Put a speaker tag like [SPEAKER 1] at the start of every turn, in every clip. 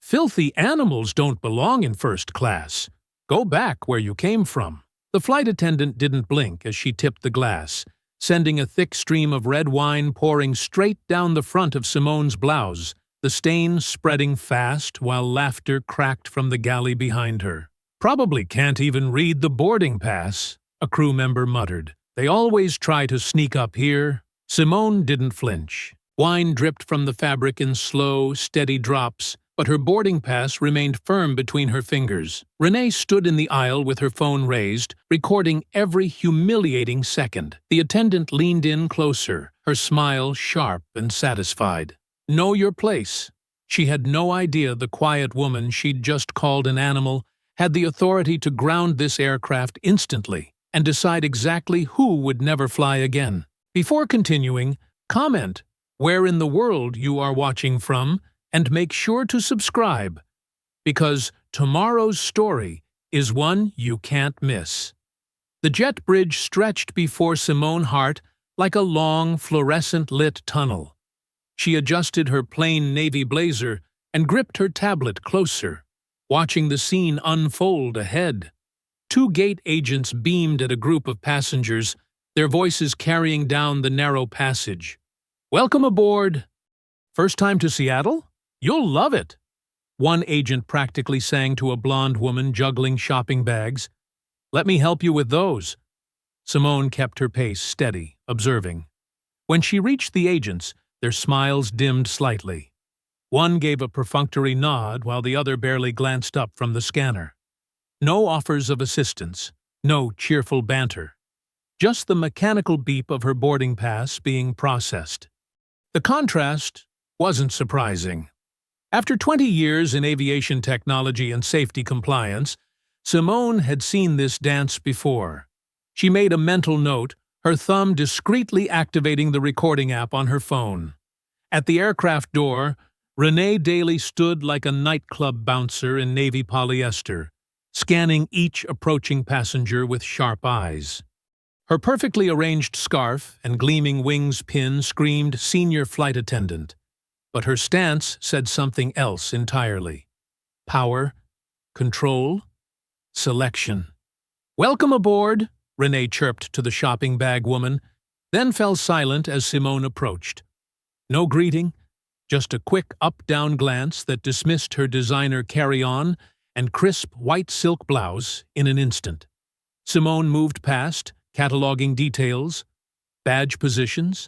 [SPEAKER 1] Filthy animals don't belong in first class. Go back where you came from. The flight attendant didn't blink as she tipped the glass, sending a thick stream of red wine pouring straight down the front of Simone's blouse, the stain spreading fast while laughter cracked from the galley behind her. "Probably can't even read the boarding pass," a crew member muttered. "They always try to sneak up here." Simone didn't flinch. Wine dripped from the fabric in slow, steady drops, but her boarding pass remained firm between her fingers. Renee stood in the aisle with her phone raised, recording every humiliating second. The attendant leaned in closer, her smile sharp and satisfied. "Know your place." She had no idea the quiet woman she'd just called an animal had the authority to ground this aircraft instantly and decide exactly who would never fly again. Before continuing, comment where in the world you are watching from, and make sure to subscribe, because tomorrow's story is one you can't miss. The jet bridge stretched before Simone Hart like a long, fluorescent-lit tunnel. She adjusted her plain navy blazer and gripped her tablet closer, watching the scene unfold ahead. Two gate agents beamed at a group of passengers, their voices carrying down the narrow passage. "Welcome aboard! First time to Seattle? You'll love it," one agent practically sang to a blonde woman juggling shopping bags. "Let me help you with those." Simone kept her pace steady, observing. When she reached the agents, their smiles dimmed slightly. One gave a perfunctory nod while the other barely glanced up from the scanner. No offers of assistance, no cheerful banter. Just the mechanical beep of her boarding pass being processed. The contrast wasn't surprising. After 20 years in aviation technology and safety compliance, Simone had seen this dance before. She made a mental note, her thumb discreetly activating the recording app on her phone. At the aircraft door, Renee Daly stood like a nightclub bouncer in navy polyester, scanning each approaching passenger with sharp eyes. Her perfectly arranged scarf and gleaming wings pin screamed senior flight attendant, but her stance said something else entirely. Power, control, selection. "Welcome aboard," Renee chirped to the shopping bag woman, then fell silent as Simone approached. No greeting, just a quick up-down glance that dismissed her designer carry-on and crisp white silk blouse in an instant. Simone moved past, cataloging details, badge positions,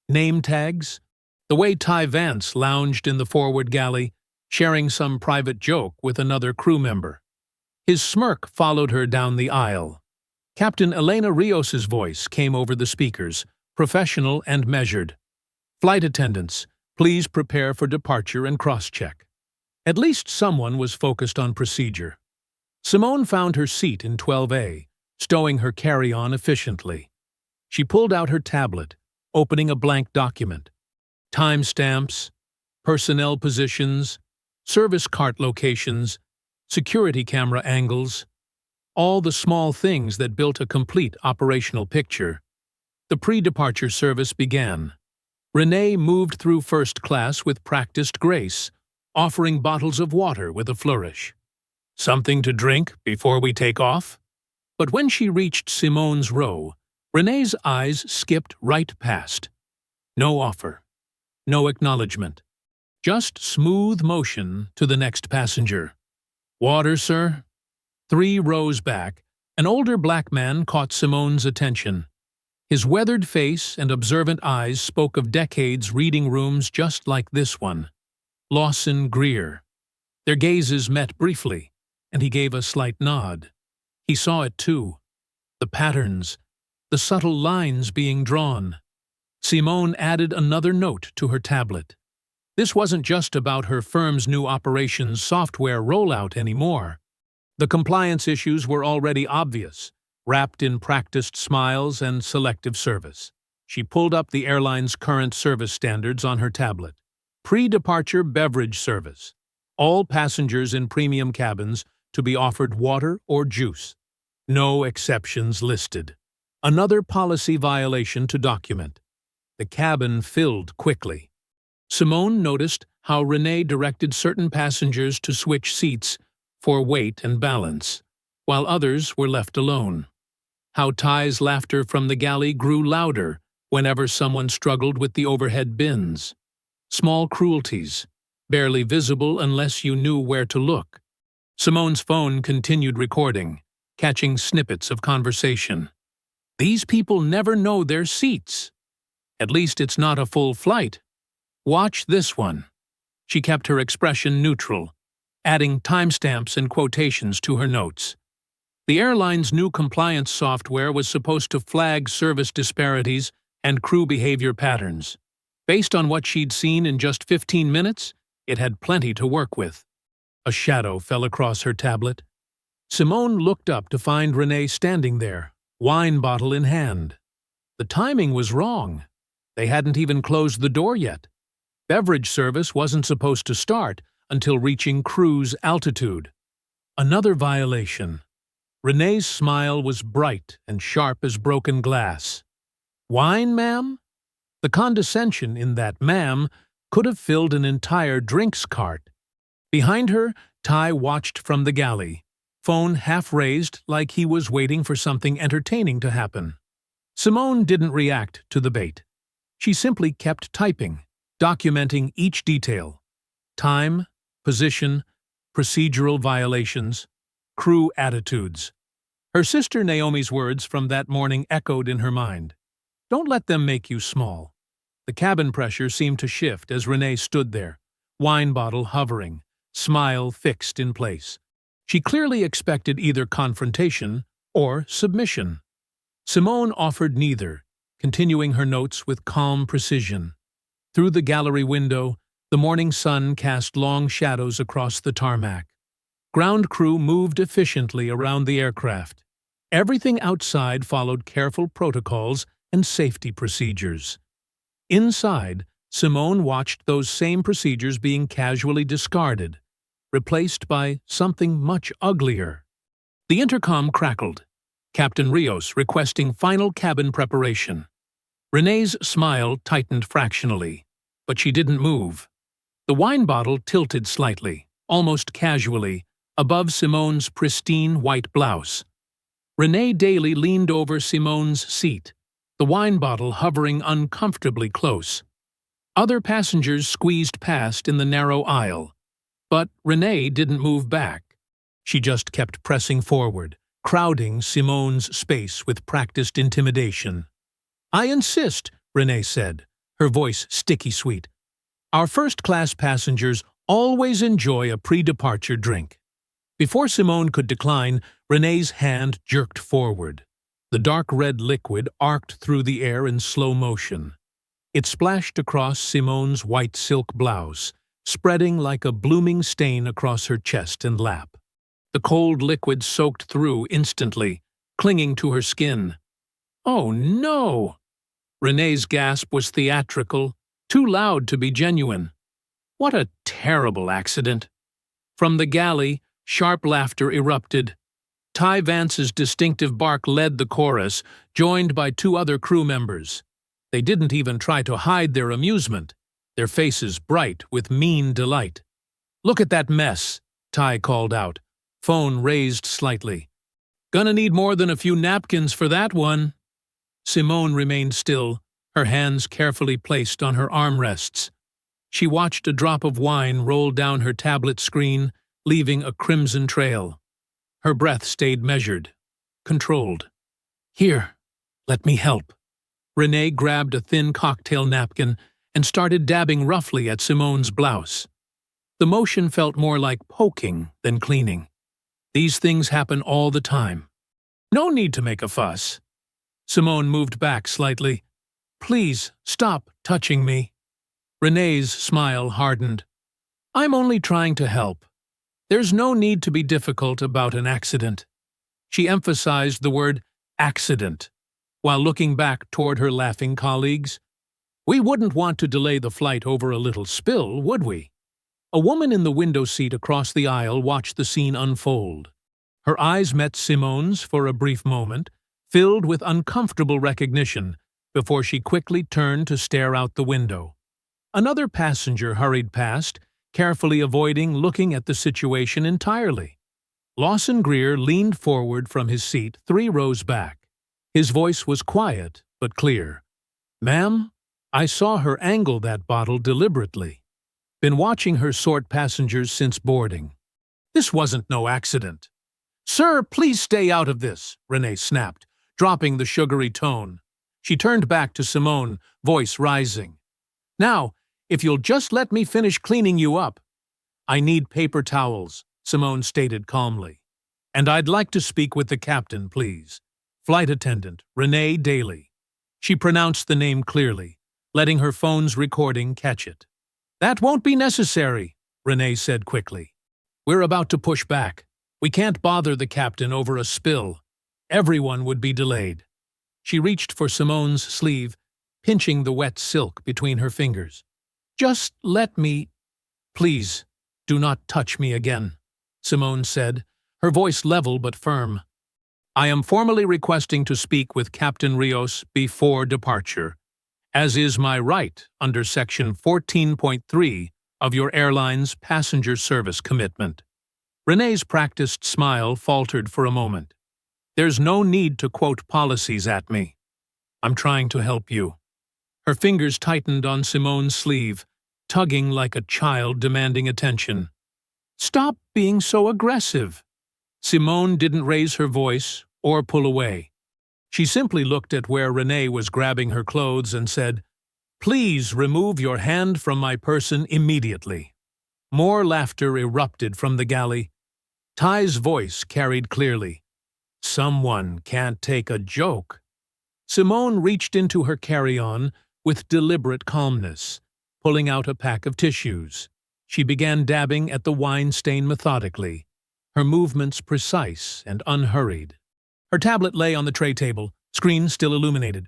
[SPEAKER 1] name tags, the way Ty Vance lounged in the forward galley, sharing some private joke with another crew member. His smirk followed her down the aisle. Captain Elena Rios's voice came over the speakers, professional and measured. "Flight attendants, please prepare for departure and cross-check." At least someone was focused on procedure. Simone found her seat in 12A, stowing her carry-on efficiently. She pulled out her tablet, opening a blank document. Timestamps, personnel positions, service cart locations, security camera angles, all the small things that built a complete operational picture. The pre-departure service began. Renee moved through first class with practiced grace, offering bottles of water with a flourish. "Something to drink before we take off?" But when she reached Simone's row, Renee's eyes skipped right past. No offer, no acknowledgement, just smooth motion to the next passenger. "Water, sir?" 3 rows back, an older black man caught Simone's attention. His weathered face and observant eyes spoke of decades reading rooms just like this one. Lawson Greer. Their gazes met briefly, and he gave a slight nod. He saw it too. The patterns, the subtle lines being drawn. Simone added another note to her tablet. This wasn't just about her firm's new operations software rollout anymore. The compliance issues were already obvious, wrapped in practiced smiles and selective service. She pulled up the airline's current service standards on her tablet. Pre-departure beverage service. All passengers in premium cabins to be offered water or juice. No exceptions listed. Another policy violation to document. The cabin filled quickly. Simone noticed how Renee directed certain passengers to switch seats for weight and balance, while others were left alone. How Ty's laughter from the galley grew louder whenever someone struggled with the overhead bins. Small cruelties, barely visible unless you knew where to look. Simone's phone continued recording, catching snippets of conversation. These people never know their seats. At least it's not a full flight. Watch this one. She kept her expression neutral, adding timestamps and quotations to her notes. The airline's new compliance software was supposed to flag service disparities and crew behavior patterns. Based on what she'd seen in just 15 minutes, it had plenty to work with. A shadow fell across her tablet. Simone looked up to find Renee standing there, wine bottle in hand. The timing was wrong. They hadn't even closed the door yet. Beverage service wasn't supposed to start until reaching cruise altitude. Another violation. Renee's smile was bright and sharp as broken glass. Wine, ma'am? The condescension in that ma'am could have filled an entire drinks cart. Behind her, Ty watched from the galley, phone half raised like he was waiting for something entertaining to happen. Simone didn't react to the bait. She simply kept typing, documenting each detail. Time, position, procedural violations, crew attitudes. Her sister Naomi's words from that morning echoed in her mind. Don't let them make you small. The cabin pressure seemed to shift as Renee stood there, wine bottle hovering, smile fixed in place. She clearly expected either confrontation or submission. Simone offered neither, continuing her notes with calm precision. Through the gallery window, the morning sun cast long shadows across the tarmac. Ground crew moved efficiently around the aircraft. Everything outside followed careful protocols and safety procedures. Inside, Simone watched those same procedures being casually discarded, replaced by something much uglier. The intercom crackled, Captain Rios requesting final cabin preparation. Renee's smile tightened fractionally, but she didn't move. The wine bottle tilted slightly, almost casually, above Simone's pristine white blouse. Renee Daly leaned over Simone's seat, the wine bottle hovering uncomfortably close. Other passengers squeezed past in the narrow aisle, but Renee didn't move back. She just kept pressing forward, crowding Simone's space with practiced intimidation. "I insist," Renee said, her voice sticky sweet. "Our first-class passengers always enjoy a pre-departure drink." Before Simone could decline, Renee's hand jerked forward. The dark red liquid arced through the air in slow motion. It splashed across Simone's white silk blouse, spreading like a blooming stain across her chest and lap. The cold liquid soaked through instantly, clinging to her skin. "Oh no!" Renee's gasp was theatrical, too loud to be genuine. What a terrible accident. From the galley, sharp laughter erupted. Ty Vance's distinctive bark led the chorus, joined by two other crew members. They didn't even try to hide their amusement, their faces bright with mean delight. "Look at that mess," Ty called out, phone raised slightly. "Gonna need more than a few napkins for that one." Simone remained still, her hands carefully placed on her armrests. She watched a drop of wine roll down her tablet screen, leaving a crimson trail. Her breath stayed measured, controlled. "Here, let me help." Renee grabbed a thin cocktail napkin and started dabbing roughly at Simone's blouse. The motion felt more like poking than cleaning. These things happen all the time. "No need to make a fuss." Simone moved back slightly. "Please, stop touching me." Renee's smile hardened. "I'm only trying to help. There's no need to be difficult about an accident." She emphasized the word accident, while looking back toward her laughing colleagues. "We wouldn't want to delay the flight over a little spill, would we?" A woman in the window seat across the aisle watched the scene unfold. Her eyes met Simone's for a brief moment, filled with uncomfortable recognition, before she quickly turned to stare out the window. Another passenger hurried past, carefully avoiding looking at the situation entirely. Lawson Greer leaned forward from his seat 3 rows back. His voice was quiet but clear. "Ma'am, I saw her angle that bottle deliberately. Been watching her sort passengers since boarding. This wasn't no accident." "Sir, please stay out of this," Renee snapped, dropping the sugary tone. She turned back to Simone, voice rising. "Now, if you'll just let me finish cleaning you up." "I need paper towels," Simone stated calmly. "And I'd like to speak with the captain, please. Flight attendant, Renee Daly." She pronounced the name clearly, letting her phone's recording catch it. "That won't be necessary," Renee said quickly. "We're about to push back. We can't bother the captain over a spill. Everyone would be delayed." She reached for Simone's sleeve, pinching the wet silk between her fingers. "Just let me—" "Please, do not touch me again," Simone said, her voice level but firm. "I am formally requesting to speak with Captain Rios before departure, as is my right under Section 14.3 of your airline's passenger service commitment." Renee's practiced smile faltered for a moment. "There's no need to quote policies at me. I'm trying to help you." Her fingers tightened on Simone's sleeve, tugging like a child demanding attention. "Stop being so aggressive." Simone didn't raise her voice or pull away. She simply looked at where Renee was grabbing her clothes and said, "Please remove your hand from my person immediately." More laughter erupted from the galley. Ty's voice carried clearly. "Someone can't take a joke." Simone reached into her carry-on with deliberate calmness, pulling out a pack of tissues. She began dabbing at the wine stain methodically, her movements precise and unhurried. Her tablet lay on the tray table, screen still illuminated.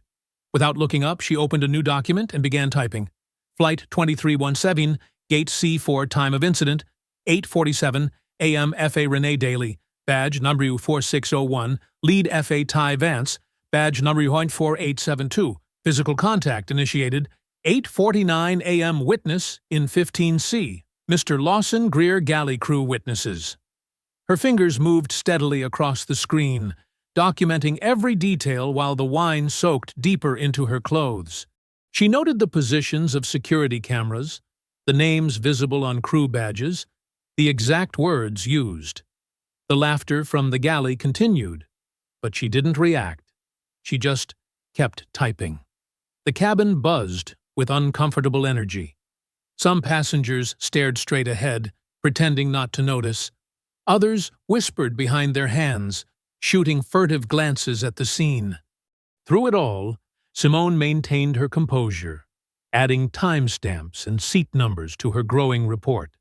[SPEAKER 1] Without looking up, she opened a new document and began typing. Flight 2317, Gate C4, time of incident, 8:47 a.m. FA Renee Daly, badge number 4601, lead FA Ty Vance, badge number 4872, physical contact initiated, 8:49 a.m. witness in 15C, Mr. Lawson Greer galley crew witnesses. Her fingers moved steadily across the screen, documenting every detail while the wine soaked deeper into her clothes. She noted the positions of security cameras, the names visible on crew badges, the exact words used. The laughter from the galley continued, but she didn't react. She just kept typing. The cabin buzzed with uncomfortable energy. Some passengers stared straight ahead, pretending not to notice. Others whispered behind their hands, shooting furtive glances at the scene. Through it all, Simone maintained her composure, adding timestamps and seat numbers to her growing report.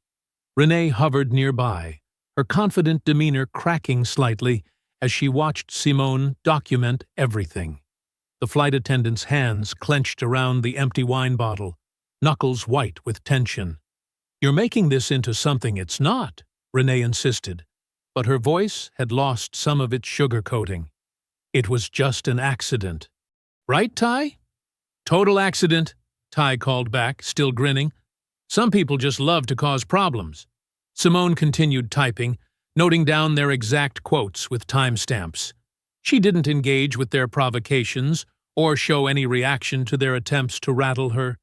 [SPEAKER 1] Renee hovered nearby, her confident demeanor cracking slightly as she watched Simone document everything. The flight attendant's hands clenched around the empty wine bottle, knuckles white with tension. "You're making this into something it's not," Renee insisted, but her voice had lost some of its sugar coating. "It was just an accident." "Right, Ty?" "Total accident," Ty called back, still grinning. "Some people just love to cause problems." Simone continued typing, noting down their exact quotes with timestamps. She didn't engage with their provocations or show any reaction to their attempts to rattle her.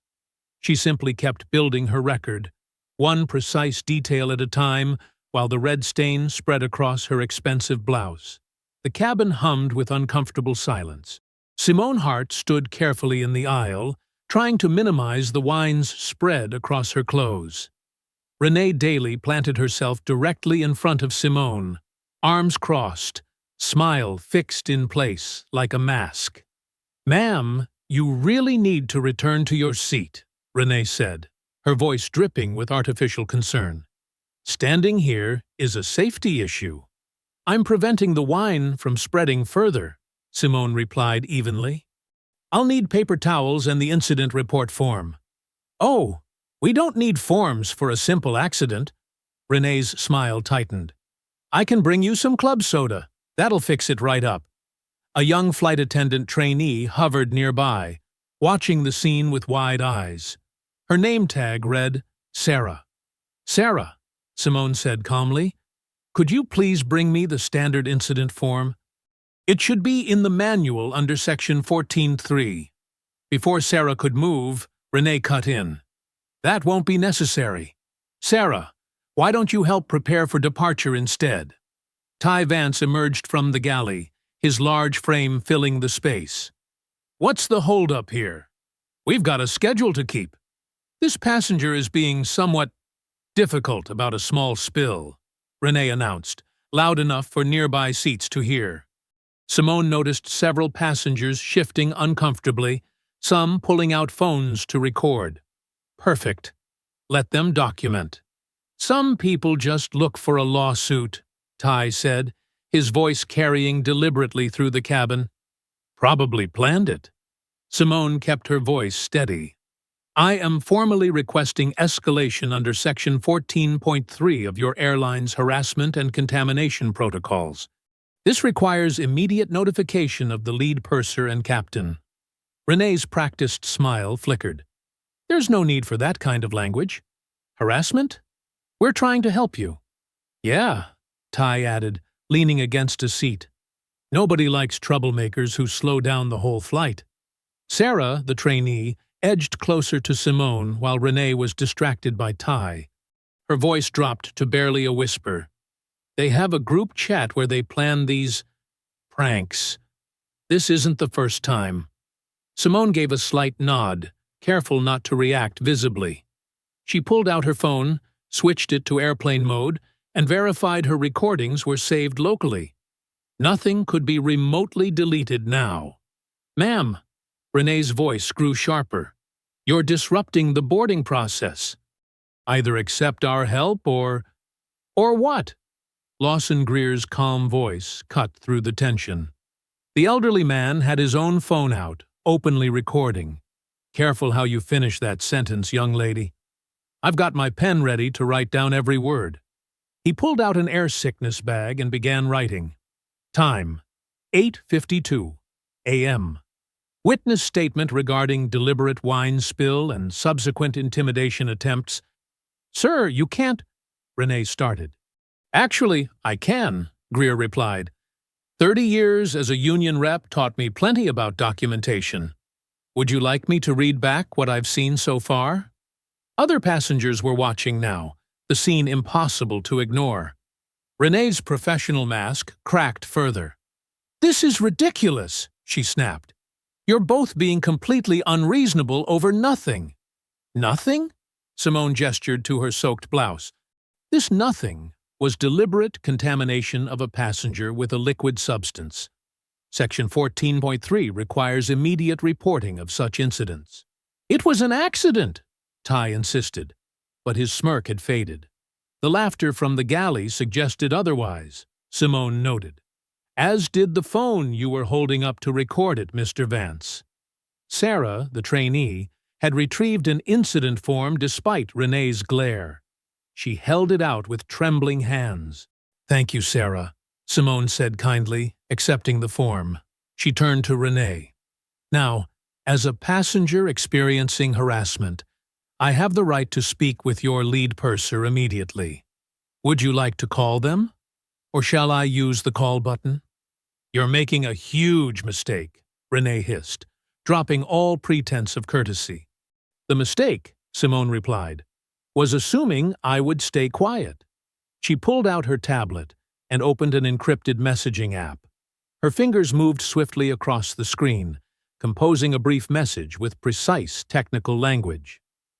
[SPEAKER 1] She simply kept building her record, one precise detail at a time, while the red stain spread across her expensive blouse. The cabin hummed with uncomfortable silence. Simone Hart stood carefully in the aisle, trying to minimize the wine's spread across her clothes. Renee Daly planted herself directly in front of Simone, arms crossed, smile fixed in place like a mask. "Ma'am, you really need to return to your seat," Renee said, her voice dripping with artificial concern. "Standing here is a safety issue." "I'm preventing the wine from spreading further," Simone replied evenly. "I'll need paper towels and the incident report form." "Oh, we don't need forms for a simple accident." Renee's smile tightened. "I can bring you some club soda. That'll fix it right up." A young flight attendant trainee hovered nearby, watching the scene with wide eyes. Her name tag read Sarah. "Sarah," Simone said calmly, "could you please bring me the standard incident form? It should be in the manual under section 14.3. Before Sarah could move, Renee cut in. "That won't be necessary. Sarah, why don't you help prepare for departure instead?" Ty Vance emerged from the galley, his large frame filling the space. "What's the holdup here? We've got a schedule to keep. This passenger is being somewhat difficult about a small spill," Renee announced, loud enough for nearby seats to hear. Simone noticed several passengers shifting uncomfortably, some pulling out phones to record. "Perfect. Let them document." "Some people just look for a lawsuit," Ty said, his voice carrying deliberately through the cabin. "Probably planned it." Simone kept her voice steady. "I am formally requesting escalation under Section 14.3 of your airline's harassment and contamination protocols. This requires immediate notification of the lead purser and captain." Renee's practiced smile flickered. "There's no need for that kind of language. Harassment? We're trying to help you." "Yeah," Ty added, leaning against a seat. "Nobody likes troublemakers who slow down the whole flight." Sarah, the trainee, edged closer to Simone while Renee was distracted by Ty. Her voice dropped to barely a whisper. "They have a group chat where they plan these pranks. This isn't the first time." Simone gave a slight nod, careful not to react visibly. She pulled out her phone, switched it to airplane mode, and verified her recordings were saved locally. Nothing could be remotely deleted now. "Ma'am," Renee's voice grew sharper, "you're disrupting the boarding process. Either accept our help or what?" Lawson Greer's calm voice cut through the tension. The elderly man had his own phone out, openly recording. "Careful how you finish that sentence, young lady. I've got my pen ready to write down every word." He pulled out an air sickness bag and began writing. Time, 8:52 a.m. Witness statement regarding deliberate wine spill and subsequent intimidation attempts. "Sir, you can't," Renee started. "Actually, I can," Greer replied. 30 years as a union rep taught me plenty about documentation. Would you like me to read back what I've seen so far?" Other passengers were watching now, the scene impossible to ignore. Renee's professional mask cracked further. "This is ridiculous," she snapped. "You're both being completely unreasonable over nothing." "Nothing?" Simone gestured to her soaked blouse. This nothing was deliberate contamination of a passenger with a liquid substance. Section 14.3 requires immediate reporting of such incidents. "It was an accident," Ty insisted, but his smirk had faded. The laughter from the galley suggested otherwise, Simone noted. "As did the phone you were holding up to record it, Mr. Vance." Sarah, the trainee, had retrieved an incident form despite Renee's glare. She held it out with trembling hands. "Thank you, Sarah," Simone said kindly, accepting the form. She turned to Renee. "Now, as a passenger experiencing harassment, I have the right to speak with your lead purser immediately. Would you like to call them? Or shall I use the call button?" "You're making a huge mistake," Renee hissed, dropping all pretense of courtesy. "The mistake," Simone replied, "was assuming I would stay quiet." She pulled out her tablet and opened an encrypted messaging app. Her fingers moved swiftly across the screen, composing a brief message with precise technical language.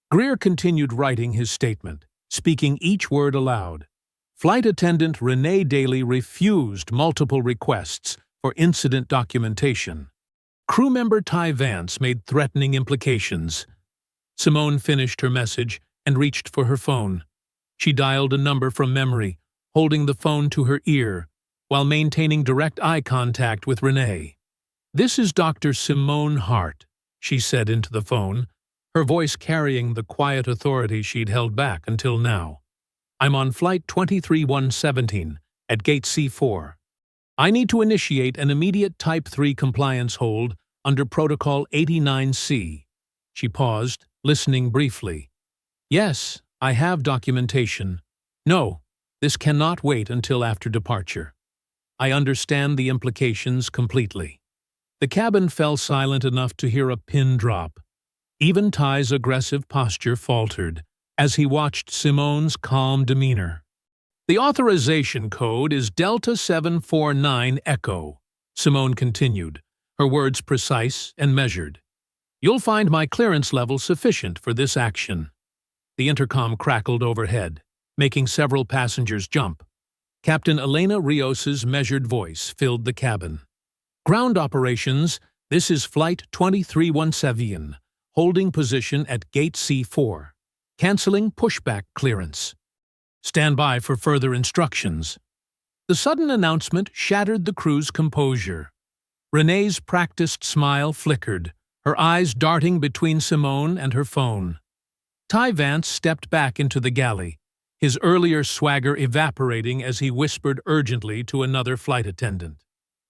[SPEAKER 1] Greer continued writing his statement, speaking each word aloud. Flight attendant Renee Daly refused multiple requests for incident documentation. Crew member Ty Vance made threatening implications. Simone finished her message and reached for her phone. She dialed a number from memory, holding the phone to her ear, while maintaining direct eye contact with Renee. "This is Dr. Simone Hart," she said into the phone, her voice carrying the quiet authority she'd held back until now. "I'm on Flight 23117 at Gate C4. I need to initiate an immediate Type 3 compliance hold under Protocol 89C. She paused, listening briefly. Yes, I have documentation. No, this cannot wait until after departure. I understand the implications completely. The cabin fell silent enough to hear a pin drop. Even Ty's aggressive posture faltered as he watched Simone's calm demeanor. The authorization code is Delta 749 Echo, Simone continued, her words precise and measured. You'll find my clearance level sufficient for this action. The intercom crackled overhead, making several passengers jump. Captain Elena Rios's measured voice filled the cabin. Ground operations, this is Flight 2317, holding position at Gate C4. Canceling pushback clearance. Stand by for further instructions. The sudden announcement shattered the crew's composure. Renee's practiced smile flickered, her eyes darting between Simone and her phone. Ty Vance stepped back into the galley, his earlier swagger evaporating as he whispered urgently to another flight attendant.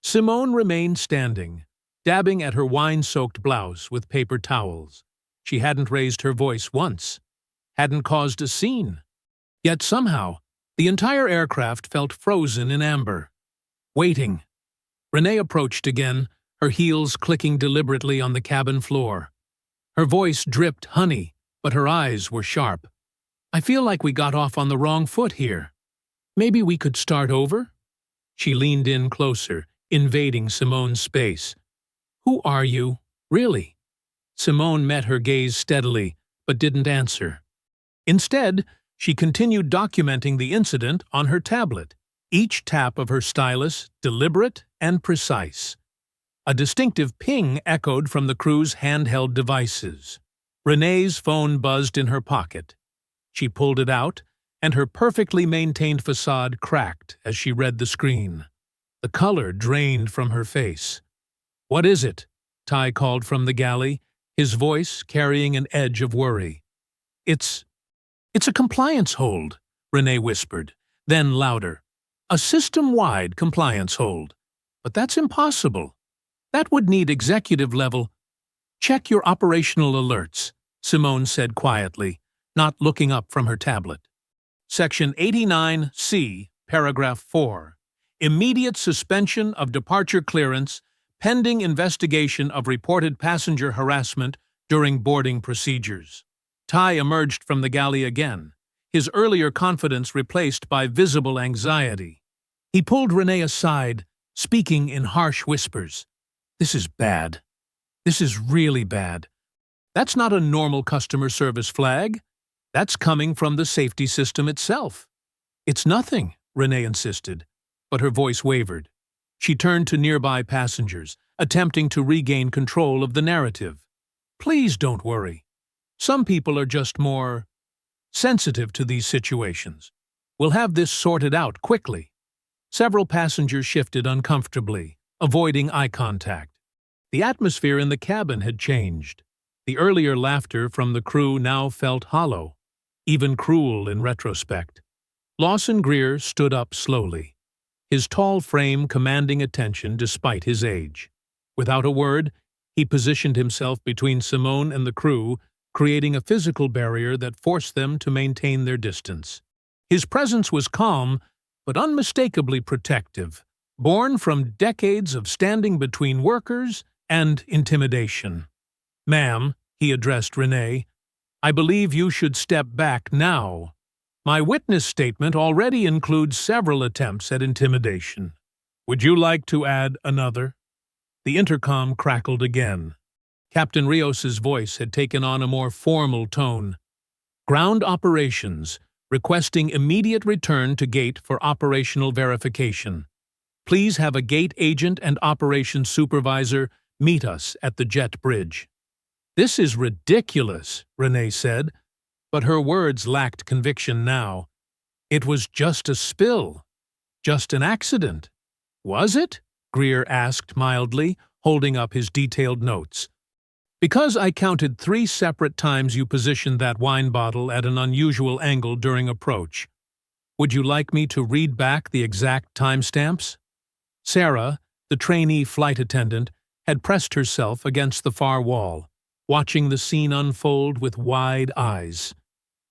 [SPEAKER 1] Simone remained standing, dabbing at her wine-soaked blouse with paper towels. She hadn't raised her voice once, hadn't caused a scene. Yet somehow, the entire aircraft felt frozen in amber, waiting. Renee approached again, her heels clicking deliberately on the cabin floor. Her voice dripped honey, but her eyes were sharp. I feel like we got off on the wrong foot here. Maybe we could start over? She leaned in closer, invading Simone's space. Who are you, really? Simone met her gaze steadily, but didn't answer. Instead, she continued documenting the incident on her tablet, each tap of her stylus deliberate and precise. A distinctive ping echoed from the crew's handheld devices. Renee's phone buzzed in her pocket. She pulled it out, and her perfectly maintained facade cracked as she read the screen. The color drained from her face. "What is it?" Ty called from the galley, his voice carrying an edge of worry. It's a compliance hold," Renee whispered, then louder. "A system-wide compliance hold. But that's impossible. That would need executive level." "Check your operational alerts," Simone said quietly, not looking up from her tablet. Section 89C, Paragraph 4. Immediate suspension of departure clearance pending investigation of reported passenger harassment during boarding procedures. Ty emerged from the galley again, his earlier confidence replaced by visible anxiety. He pulled Renee aside, speaking in harsh whispers. "This is bad. This is really bad. That's not a normal customer service flag. That's coming from the safety system itself." "It's nothing," Renee insisted, but her voice wavered. She turned to nearby passengers, attempting to regain control of the narrative. "Please don't worry. Some people are just more sensitive to these situations. We'll have this sorted out quickly." Several passengers shifted uncomfortably, avoiding eye contact. The atmosphere in the cabin had changed. The earlier laughter from the crew now felt hollow, even cruel in retrospect. Lawson Greer stood up slowly, his tall frame commanding attention despite his age. Without a word, he positioned himself between Simone and the crew, creating a physical barrier that forced them to maintain their distance. His presence was calm, but unmistakably protective, born from decades of standing between workers and intimidation. "Ma'am," he addressed Renee, "I believe you should step back now. My witness statement already includes several attempts at intimidation. Would you like to add another?" The intercom crackled again. Captain Rios's voice had taken on a more formal tone. "Ground operations, requesting immediate return to gate for operational verification. Please have a gate agent and operations supervisor meet us at the jet bridge." "This is ridiculous," Renee said, but her words lacked conviction now. "It was just a spill. Just an accident." "Was it?" Greer asked mildly, holding up his detailed notes. "Because I counted 3 separate times you positioned that wine bottle at an unusual angle during approach. Would you like me to read back the exact timestamps?" Sarah, the trainee flight attendant, had pressed herself against the far wall, watching the scene unfold with wide eyes.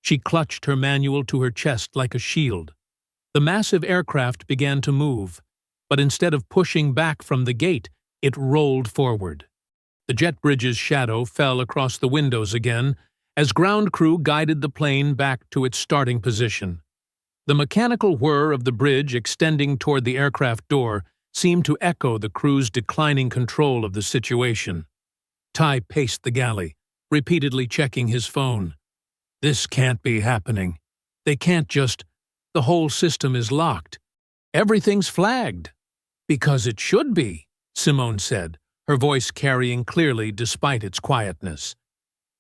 [SPEAKER 1] She clutched her manual to her chest like a shield. The massive aircraft began to move, but instead of pushing back from the gate, it rolled forward. The jet bridge's shadow fell across the windows again as ground crew guided the plane back to its starting position. The mechanical whir of the bridge extending toward the aircraft door seemed to echo the crew's declining control of the situation. Ty paced the galley, repeatedly checking his phone. This can't be happening. They can't just... The whole system is locked. Everything's flagged. Because it should be, Simone said, her voice carrying clearly despite its quietness.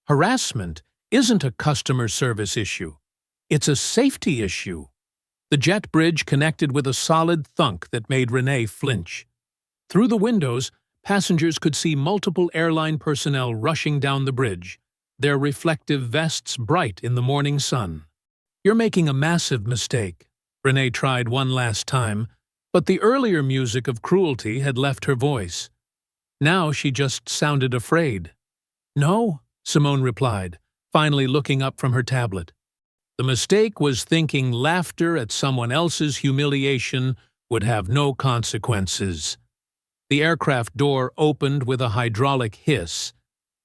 [SPEAKER 1] Harassment isn't a customer service issue. It's a safety issue. The jet bridge connected with a solid thunk that made Renee flinch. Through the windows, passengers could see multiple airline personnel rushing down the bridge, their reflective vests bright in the morning sun. You're making a massive mistake, Renee tried one last time, but the earlier music of cruelty had left her voice. Now she just sounded afraid. No, Simone replied, finally looking up from her tablet. The mistake was thinking laughter at someone else's humiliation would have no consequences. The aircraft door opened with a hydraulic hiss,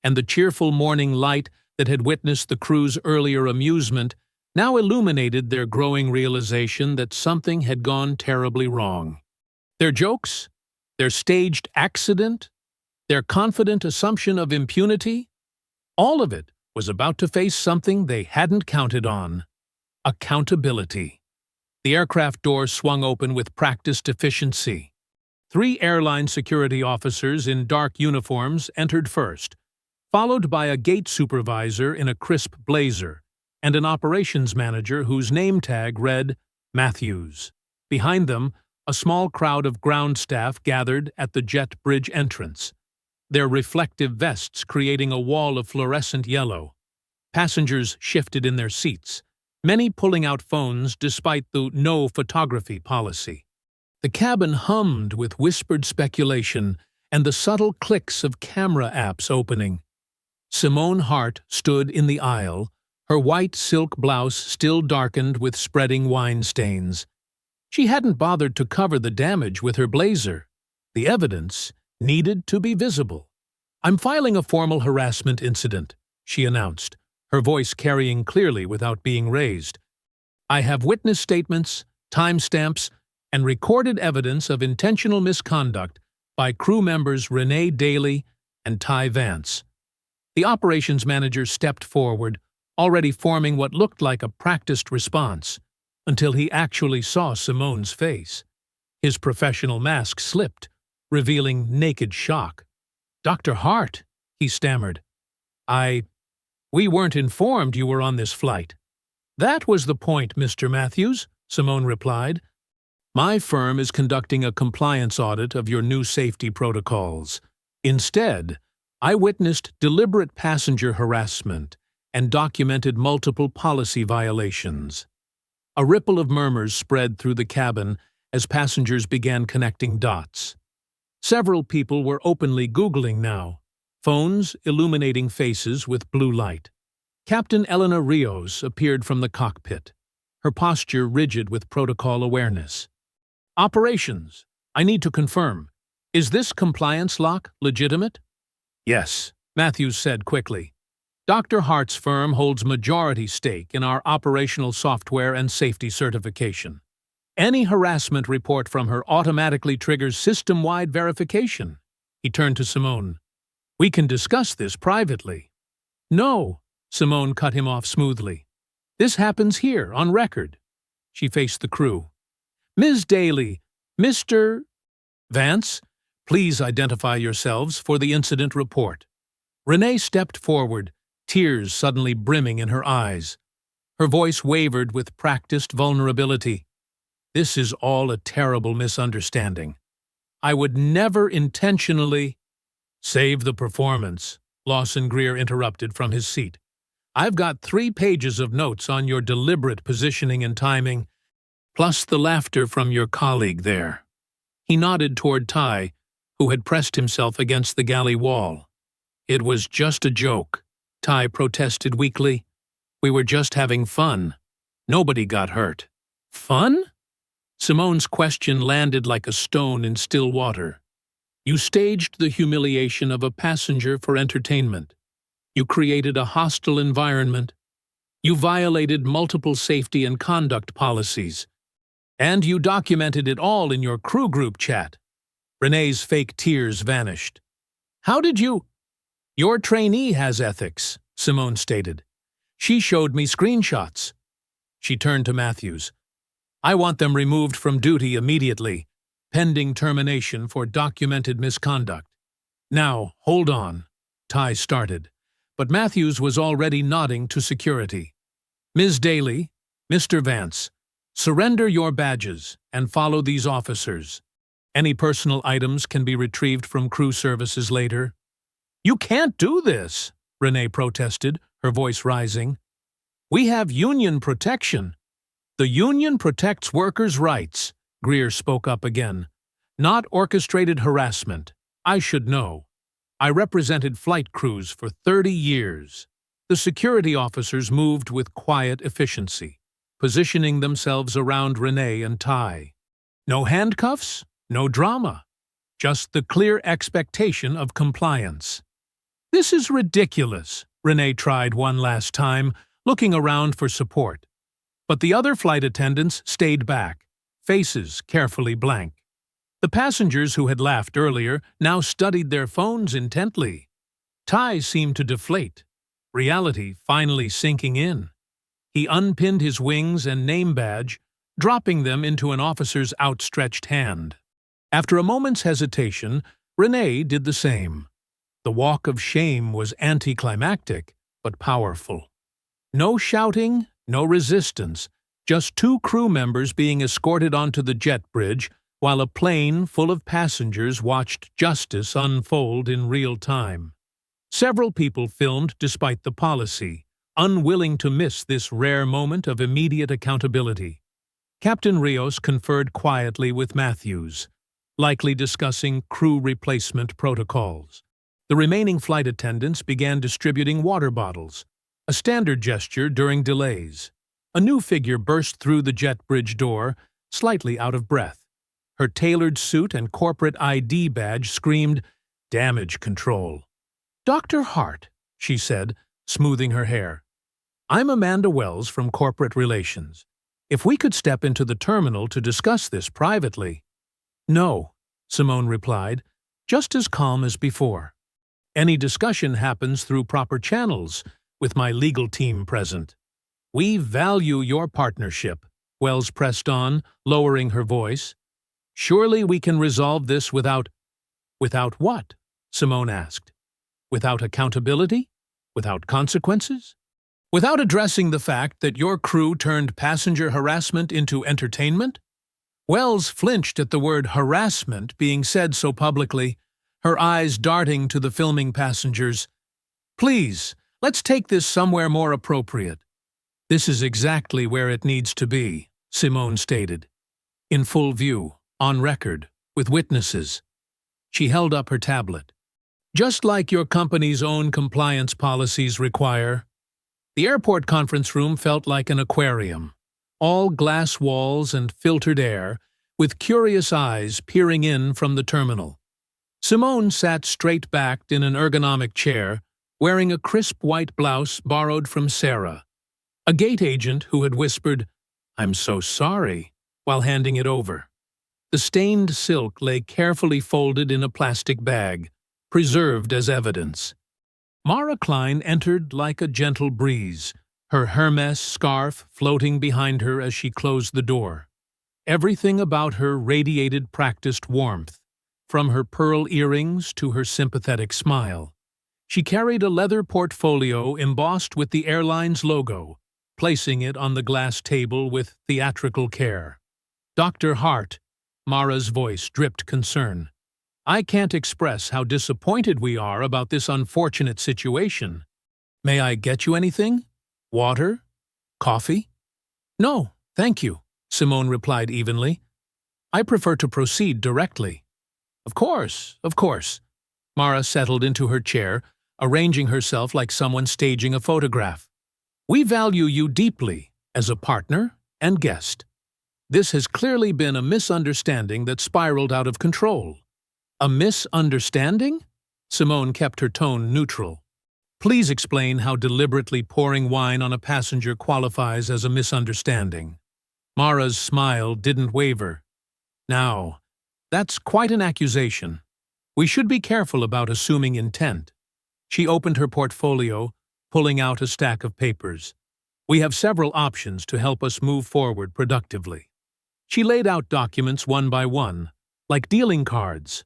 [SPEAKER 1] and the cheerful morning light that had witnessed the crew's earlier amusement now illuminated their growing realization that something had gone terribly wrong. Their jokes, their staged accident, their confident assumption of impunity, all of it was about to face something they hadn't counted on: accountability. The aircraft door swung open with practiced efficiency. 3 airline security officers in dark uniforms entered first, followed by a gate supervisor in a crisp blazer and an operations manager whose name tag read Matthews. Behind them, a small crowd of ground staff gathered at the jet bridge entrance, their reflective vests creating a wall of fluorescent yellow. Passengers shifted in their seats, many pulling out phones despite the no photography policy. The cabin hummed with whispered speculation and the subtle clicks of camera apps opening. Simone Hart stood in the aisle, her white silk blouse still darkened with spreading wine stains. She hadn't bothered to cover the damage with her blazer. The evidence needed to be visible. "I'm filing a formal harassment incident," she announced, her voice carrying clearly without being raised. "I have witness statements, timestamps, and recorded evidence of intentional misconduct by crew members Renee Daly and Ty Vance." The operations manager stepped forward, already forming what looked like a practiced response, until he actually saw Simone's face. His professional mask slipped, revealing naked shock. "Dr. Hart," he stammered. We weren't informed you were on this flight." "That was the point, Mr. Matthews," Simone replied. "My firm is conducting a compliance audit of your new safety protocols. Instead, I witnessed deliberate passenger harassment and documented multiple policy violations." A ripple of murmurs spread through the cabin as passengers began connecting dots. Several people were openly Googling now, phones illuminating faces with blue light. Captain Elena Rios appeared from the cockpit, her posture rigid with protocol awareness. "Operations, I need to confirm. Is this compliance lock legitimate?" "Yes," Matthews said quickly. "Dr. Hart's firm holds majority stake in our operational software and safety certification. Any harassment report from her automatically triggers system-wide verification." He turned to Simone. "We can discuss this privately." "No," Simone cut him off smoothly. "This happens here, on record." She faced the crew. "Ms. Daly, Mr. Vance, please identify yourselves for the incident report." Renee stepped forward, tears suddenly brimming in her eyes. Her voice wavered with practiced vulnerability. "This is all a terrible misunderstanding. I would never intentionally—" "Save the performance," Lawson Greer interrupted from his seat. "I've got 3 pages of notes on your deliberate positioning and timing, plus the laughter from your colleague there." He nodded toward Ty, who had pressed himself against the galley wall. It was just a joke, Ty protested weakly. We were just having fun. Nobody got hurt. Fun? Simone's question landed like a stone in still water. You staged the humiliation of a passenger for entertainment. You created a hostile environment. You violated multiple safety and conduct policies. And you documented it all in your crew group chat. Renee's fake tears vanished. How did you— Your trainee has ethics, Simone stated. She showed me screenshots. She turned to Matthews. I want them removed from duty immediately, pending termination for documented misconduct. Now, hold on, Ty started, but Matthews was already nodding to security. Ms. Daly, Mr. Vance, surrender your badges and follow these officers. Any personal items can be retrieved from crew services later. You can't do this, Renee protested, her voice rising. We have union protection. The union protects workers' rights, Greer spoke up again. Not orchestrated harassment. I should know. I represented flight crews for 30 years. The security officers moved with quiet efficiency, positioning themselves around Renee and Ty. No handcuffs, no drama. Just the clear expectation of compliance. This is ridiculous, Renee tried one last time, looking around for support. But the other flight attendants stayed back, faces carefully blank. The passengers who had laughed earlier now studied their phones intently. Ty seemed to deflate, reality finally sinking in. He unpinned his wings and name badge, dropping them into an officer's outstretched hand. After a moment's hesitation, Renee did the same. The walk of shame was anticlimactic, but powerful. No shouting, no resistance, just two crew members being escorted onto the jet bridge while a plane full of passengers watched justice unfold in real time. Several people filmed despite the policy, unwilling to miss this rare moment of immediate accountability. Captain Rios conferred quietly with Matthews, likely discussing crew replacement protocols. The remaining flight attendants began distributing water bottles, a standard gesture during delays. A new figure burst through the jet bridge door, slightly out of breath. Her tailored suit and corporate ID badge screamed, "Damage control." "Dr. Hart," she said, smoothing her hair. "I'm Amanda Wells from Corporate Relations. If we could step into the terminal to discuss this privately." "No," Simone replied, just as calm as before. "Any discussion happens through proper channels, with my legal team present." "We value your partnership," Wells pressed on, lowering her voice. "Surely we can resolve this without—" "Without what?" Simone asked. "Without accountability? Without consequences? Without addressing the fact that your crew turned passenger harassment into entertainment?" Wells flinched at the word harassment being said so publicly, her eyes darting to the filming passengers. "Please, let's take this somewhere more appropriate." "This is exactly where it needs to be," Simone stated. "In full view, on record, with witnesses." She held up her tablet. "Just like your company's own compliance policies require." The airport conference room felt like an aquarium. All glass walls and filtered air, with curious eyes peering in from the terminal. Simone sat straight-backed in an ergonomic chair, wearing a crisp white blouse borrowed from Sarah. A gate agent who had whispered, "I'm so sorry," while handing it over. The stained silk lay carefully folded in a plastic bag, preserved as evidence. Mara Klein entered like a gentle breeze, her Hermes scarf floating behind her as she closed the door. Everything about her radiated practiced warmth, from her pearl earrings to her sympathetic smile. She carried a leather portfolio embossed with the airline's logo, placing it on the glass table with theatrical care. "Dr. Hart," Mara's voice dripped concern. "I can't express how disappointed we are about this unfortunate situation. May I get you anything? Water? Coffee?" "No, thank you," Simone replied evenly. "I prefer to proceed directly." Of course. Mara settled into her chair, arranging herself like someone staging a photograph. "We value you deeply as a partner and guest. This has clearly been a misunderstanding that spiraled out of control." "A misunderstanding?" Simone kept her tone neutral. "Please explain how deliberately pouring wine on a passenger qualifies as a misunderstanding." Mara's smile didn't waver. "Now, that's quite an accusation. We should be careful about assuming intent." She opened her portfolio, pulling out a stack of papers. "We have several options to help us move forward productively." She laid out documents one by one, like dealing cards.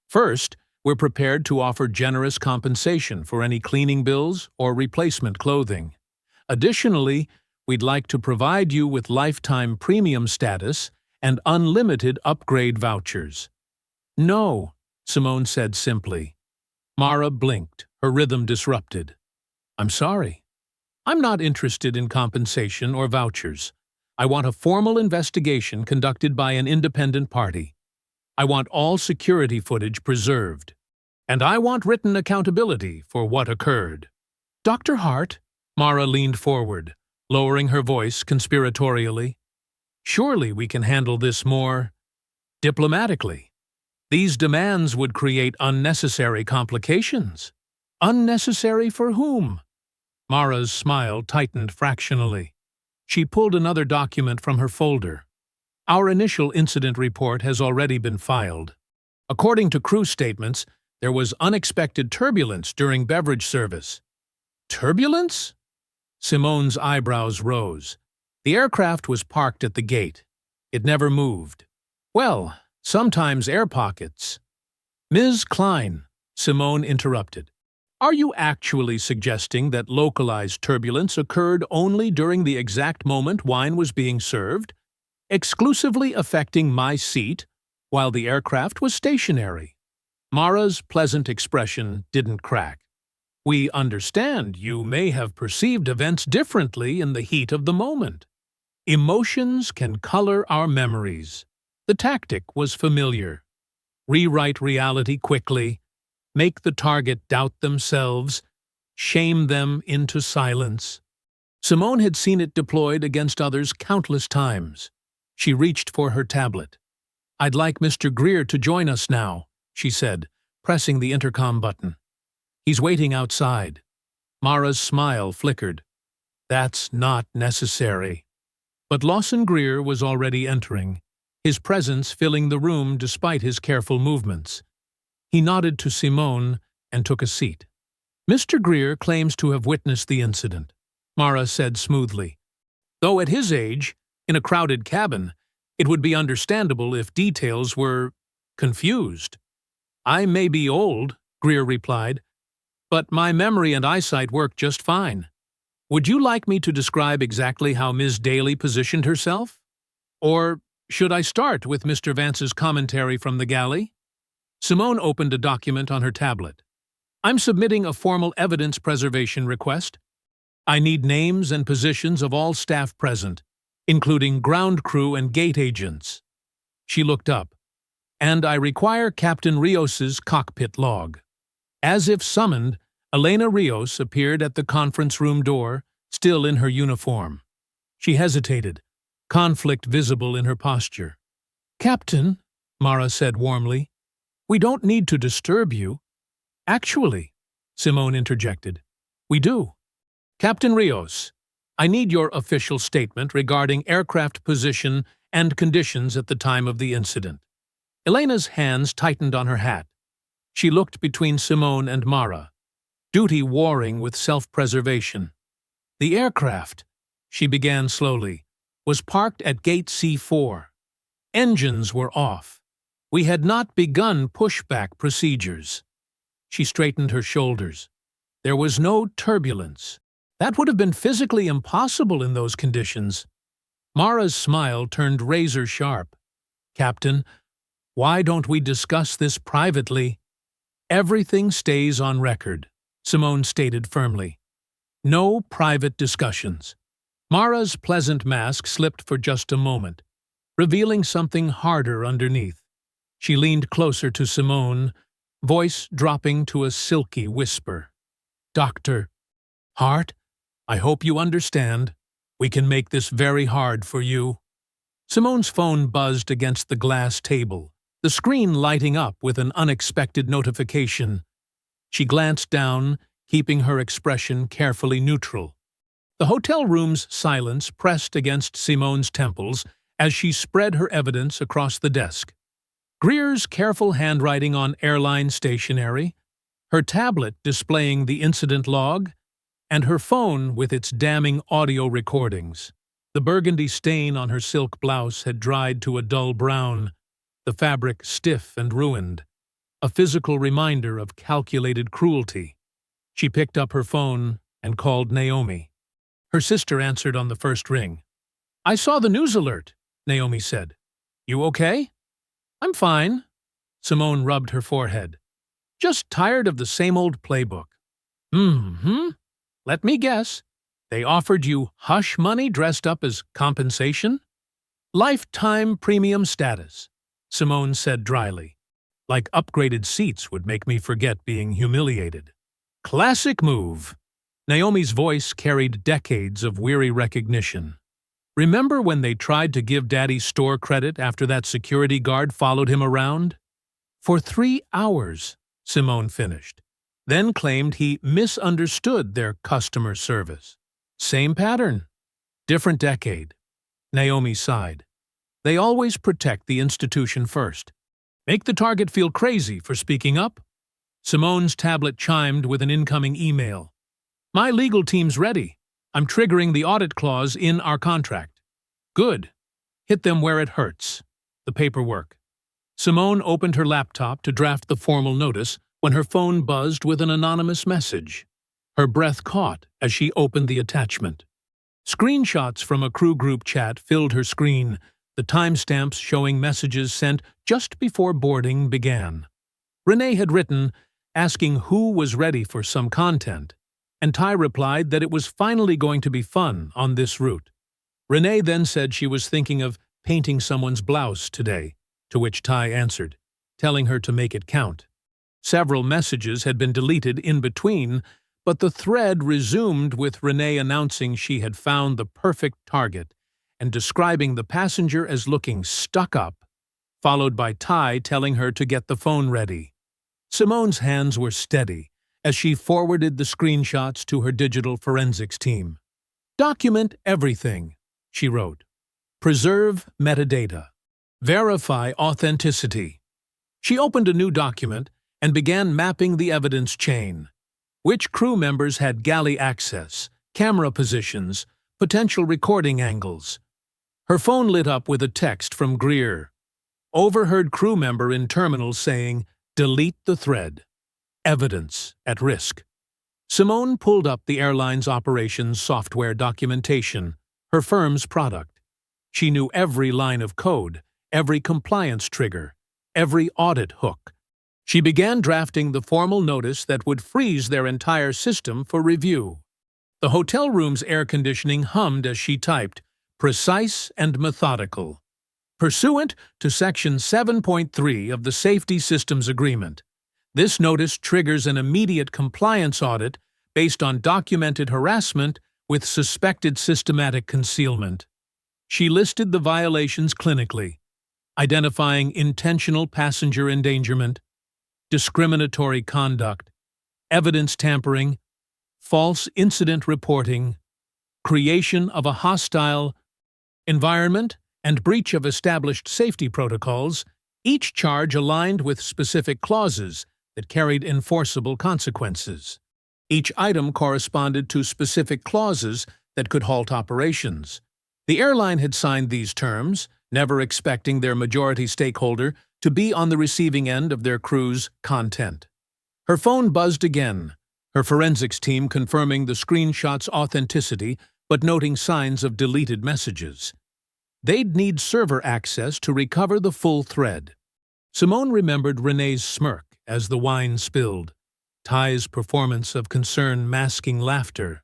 [SPEAKER 1] "First, we're prepared to offer generous compensation for any cleaning bills or replacement clothing. Additionally, we'd like to provide you with lifetime premium status and unlimited upgrade vouchers." "No," Simone said simply. Mara blinked, her rhythm disrupted. "I'm sorry. I'm not interested in compensation or vouchers. I want a formal investigation conducted by an independent party. I want all security footage preserved. And I want written accountability for what occurred." "Dr. Hart," Mara leaned forward, lowering her voice conspiratorially, "surely we can handle this more diplomatically. These demands would create unnecessary complications." "Unnecessary for whom?" Mara's smile tightened fractionally. She pulled another document from her folder. "Our initial incident report has already been filed. According to crew statements, there was unexpected turbulence during beverage service." "Turbulence?" Simone's eyebrows rose. "The aircraft was parked at the gate. It never moved." "Well, sometimes air pockets." "Ms. Klein," Simone interrupted, "are you actually suggesting that localized turbulence occurred only during the exact moment wine was being served, exclusively affecting my seat while the aircraft was stationary?" Mara's pleasant expression didn't crack. "We understand you may have perceived events differently in the heat of the moment. Emotions can color our memories. The tactic was familiar. Rewrite reality quickly, make the target doubt themselves, shame them into silence." Simone had seen it deployed against others countless times. She reached for her tablet. "I'd like Mr. Greer to join us now," she said, pressing the intercom button. "He's waiting outside." Mara's smile flickered. "That's not necessary." But Lawson Greer was already entering, his presence filling the room despite his careful movements. He nodded to Simone and took a seat. "Mr. Greer claims to have witnessed the incident," Mara said smoothly. "Though at his age, in a crowded cabin, it would be understandable if details were confused." "I may be old," Greer replied, "but my memory and eyesight work just fine. Would you like me to describe exactly how Ms. Daly positioned herself? Or should I start with Mr. Vance's commentary from the galley?" Simone opened a document on her tablet. "I'm submitting a formal evidence preservation request. I need names and positions of all staff present, including ground crew and gate agents." She looked up. "And I require Captain Rios's cockpit log." As if summoned, Elena Rios appeared at the conference room door, still in her uniform. She hesitated, conflict visible in her posture. "Captain," Mara said warmly, "we don't need to disturb you." "Actually," Simone interjected, "we do. Captain Rios, I need your official statement regarding aircraft position and conditions at the time of the incident." Elena's hands tightened on her hat. She looked between Simone and Mara, duty warring with self-preservation. "The aircraft," she began slowly, "was parked at Gate C4. Engines were off. We had not begun pushback procedures." She straightened her shoulders. "There was no turbulence. That would have been physically impossible in those conditions." Mara's smile turned razor-sharp. "Captain, why don't we discuss this privately?" "Everything stays on record," Simone stated firmly. "No private discussions." Mara's pleasant mask slipped for just a moment, revealing something harder underneath. She leaned closer to Simone, voice dropping to a silky whisper. Dr. Hart, I hope you understand. We can make this very hard for you. Simone's phone buzzed against the glass table, the screen lighting up with an unexpected notification. She glanced down, keeping her expression carefully neutral. The hotel room's silence pressed against Simone's temples as she spread her evidence across the desk. Greer's careful handwriting on airline stationery, her tablet displaying the incident log, and her phone with its damning audio recordings. The burgundy stain on her silk blouse had dried to a dull brown, the fabric stiff and ruined, a physical reminder of calculated cruelty. She picked up her phone and called Naomi. Her sister answered on the first ring. "I saw the news alert," Naomi said. "You okay?" "I'm fine." Simone rubbed her forehead. "Just tired of the same old playbook." Let me guess. They offered you hush money dressed up as compensation?" "Lifetime premium status," Simone said dryly. "Like upgraded seats would make me forget being humiliated." "Classic move." Naomi's voice carried decades of weary recognition. "Remember when they tried to give Daddy store credit after that security guard followed him around?" "For 3 hours," Simone finished, then claimed he misunderstood their customer service. "Same pattern. Different decade." Naomi sighed. "They always protect the institution first. Make the target feel crazy for speaking up." Simone's tablet chimed with an incoming email. "My legal team's ready. I'm triggering the audit clause in our contract." "Good. Hit them where it hurts." The paperwork. Simone opened her laptop to draft the formal notice when her phone buzzed with an anonymous message. Her breath caught as she opened the attachment. Screenshots from a crew group chat filled her screen, the timestamps showing messages sent just before boarding began. Renee had written, asking who was ready for some content, and Ty replied that it was finally going to be fun on this route. Renee then said she was thinking of painting someone's blouse today, to which Ty answered, telling her to make it count. Several messages had been deleted in between, but the thread resumed with Renee announcing she had found the perfect target and describing the passenger as looking stuck up, followed by Ty telling her to get the phone ready. Simone's hands were steady as she forwarded the screenshots to her digital forensics team. "Document everything," she wrote. "Preserve metadata. Verify authenticity." She opened a new document and began mapping the evidence chain. Which crew members had galley access, camera positions, potential recording angles. Her phone lit up with a text from Greer. Overheard crew member in terminal saying, "Delete the thread. Evidence at risk." Simone pulled up the airline's operations software documentation, her firm's product. She knew every line of code, every compliance trigger, every audit hook. She began drafting the formal notice that would freeze their entire system for review. The hotel room's air conditioning hummed as she typed, "Precise and methodical. Pursuant to Section 7.3 of the Safety Systems Agreement, this notice triggers an immediate compliance audit based on documented harassment with suspected systematic concealment." She listed the violations clinically, identifying intentional passenger endangerment, discriminatory conduct, evidence tampering, false incident reporting, creation of a hostile environment, and breach of established safety protocols, each charge aligned with specific clauses that carried enforceable consequences. Each item corresponded to specific clauses that could halt operations. The airline had signed these terms, never expecting their majority stakeholder to be on the receiving end of their crew's content. Her phone buzzed again, her forensics team confirming the screenshot's authenticity but noting signs of deleted messages. They'd need server access to recover the full thread. Simone remembered Renee's smirk as the wine spilled, Ty's performance of concern masking laughter.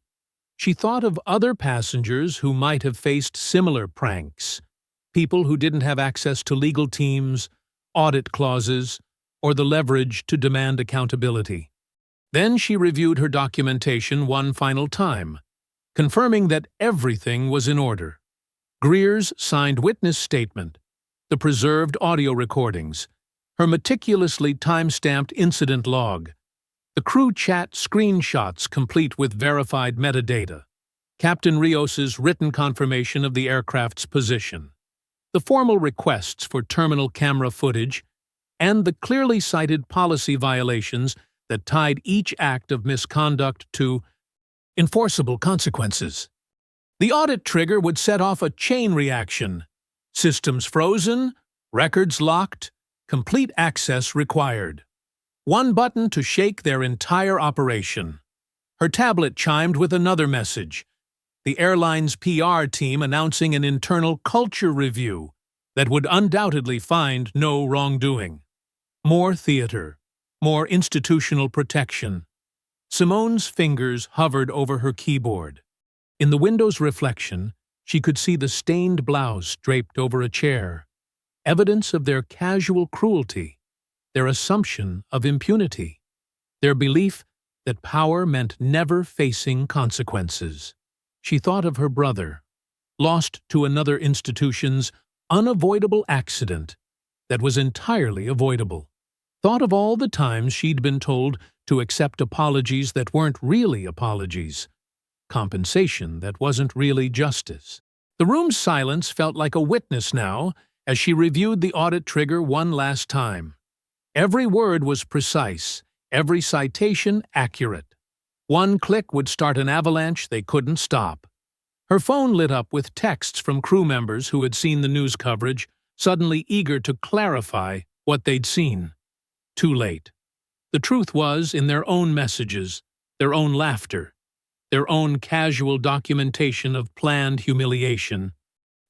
[SPEAKER 1] She thought of other passengers who might have faced similar pranks, people who didn't have access to legal teams, audit clauses, or the leverage to demand accountability. Then she reviewed her documentation one final time, confirming that everything was in order. Greer's signed witness statement, the preserved audio recordings, her meticulously time-stamped incident log, the crew chat screenshots complete with verified metadata, Captain Rios's written confirmation of the aircraft's position, the formal requests for terminal camera footage, and the clearly cited policy violations that tied each act of misconduct to enforceable consequences. The audit trigger would set off a chain reaction. Systems frozen, records locked, complete access required. One button to shake their entire operation. Her tablet chimed with another message. The airline's PR team announcing an internal culture review that would undoubtedly find no wrongdoing. More theater, more institutional protection. Simone's fingers hovered over her keyboard. In the window's reflection, she could see the stained blouse draped over a chair, evidence of their casual cruelty, their assumption of impunity, their belief that power meant never facing consequences. She thought of her brother, lost to another institution's unavoidable accident that was entirely avoidable. Thought of all the times she'd been told to accept apologies that weren't really apologies, compensation that wasn't really justice. The room's silence felt like a witness now as she reviewed the audit trigger one last time. Every word was precise, every citation accurate. One click would start an avalanche they couldn't stop. Her phone lit up with texts from crew members who had seen the news coverage, suddenly eager to clarify what they'd seen. Too late. The truth was in their own messages, their own laughter, their own casual documentation of planned humiliation.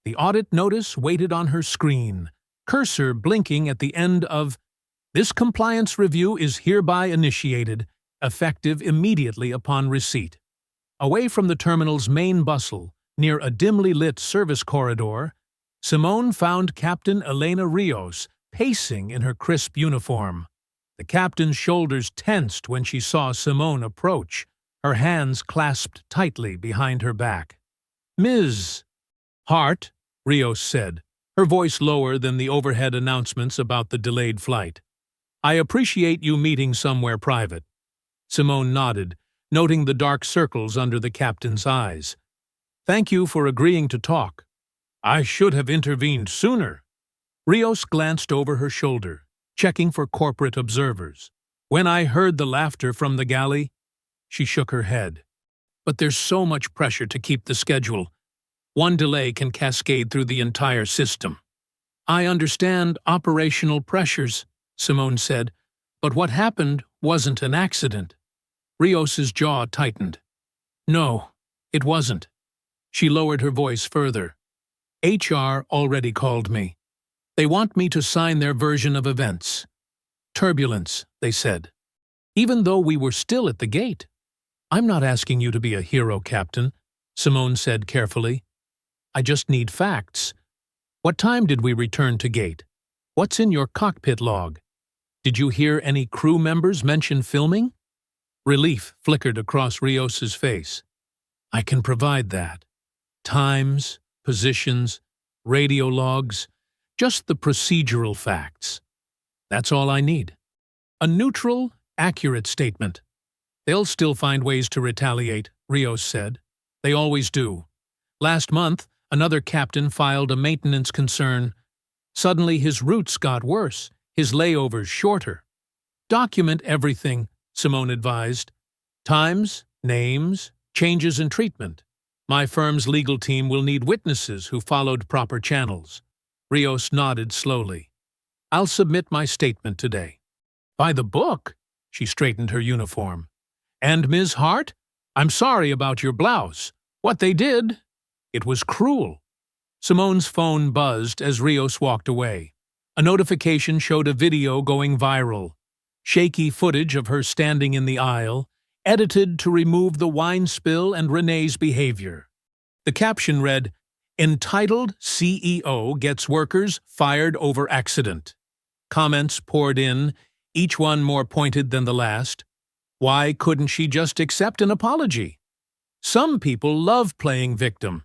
[SPEAKER 1] The audit notice waited on her screen, cursor blinking at the end of, "This compliance review is hereby initiated, effective immediately upon receipt." Away from the terminal's main bustle, near a dimly lit service corridor, Simone found Captain Elena Rios pacing in her crisp uniform. The captain's shoulders tensed when she saw Simone approach, her hands clasped tightly behind her back. "Ms. Hart," Rios said, her voice lower than the overhead announcements about the delayed flight. "I appreciate you meeting somewhere private." Simone nodded, noting the dark circles under the captain's eyes. "Thank you for agreeing to talk. I should have intervened sooner." Rios glanced over her shoulder, checking for corporate observers. "When I heard the laughter from the galley," she shook her head. "But there's so much pressure to keep the schedule. One delay can cascade through the entire system." "I understand operational pressures," Simone said, "but what happened wasn't an accident." Rios's jaw tightened. "No, it wasn't." She lowered her voice further. "HR already called me. They want me to sign their version of events. Turbulence, they said. Even though we were still at the gate. I'm not asking you to be a hero, Captain," Simone said carefully. "I just need facts. What time did we return to gate? What's in your cockpit log? Did you hear any crew members mention filming?" Relief flickered across Rios's face. "I can provide that. Times, positions, radio logs, just the procedural facts. That's all I need. A neutral, accurate statement." "They'll still find ways to retaliate," Rios said. "They always do. Last month, another captain filed a maintenance concern. Suddenly his routes got worse, his layovers shorter." "Document everything," Simone advised. "Times, names, changes in treatment. My firm's legal team will need witnesses who followed proper channels." Rios nodded slowly. "I'll submit my statement today." "By the book?" She straightened her uniform. "And Ms. Hart, I'm sorry about your blouse. What they did, it was cruel." Simone's phone buzzed as Rios walked away. A notification showed a video going viral. Shaky footage of her standing in the aisle, edited to remove the wine spill and Renee's behavior. The caption read, "Entitled CEO gets workers fired over accident." Comments poured in, each one more pointed than the last. Why couldn't she just accept an apology? Some people love playing victim.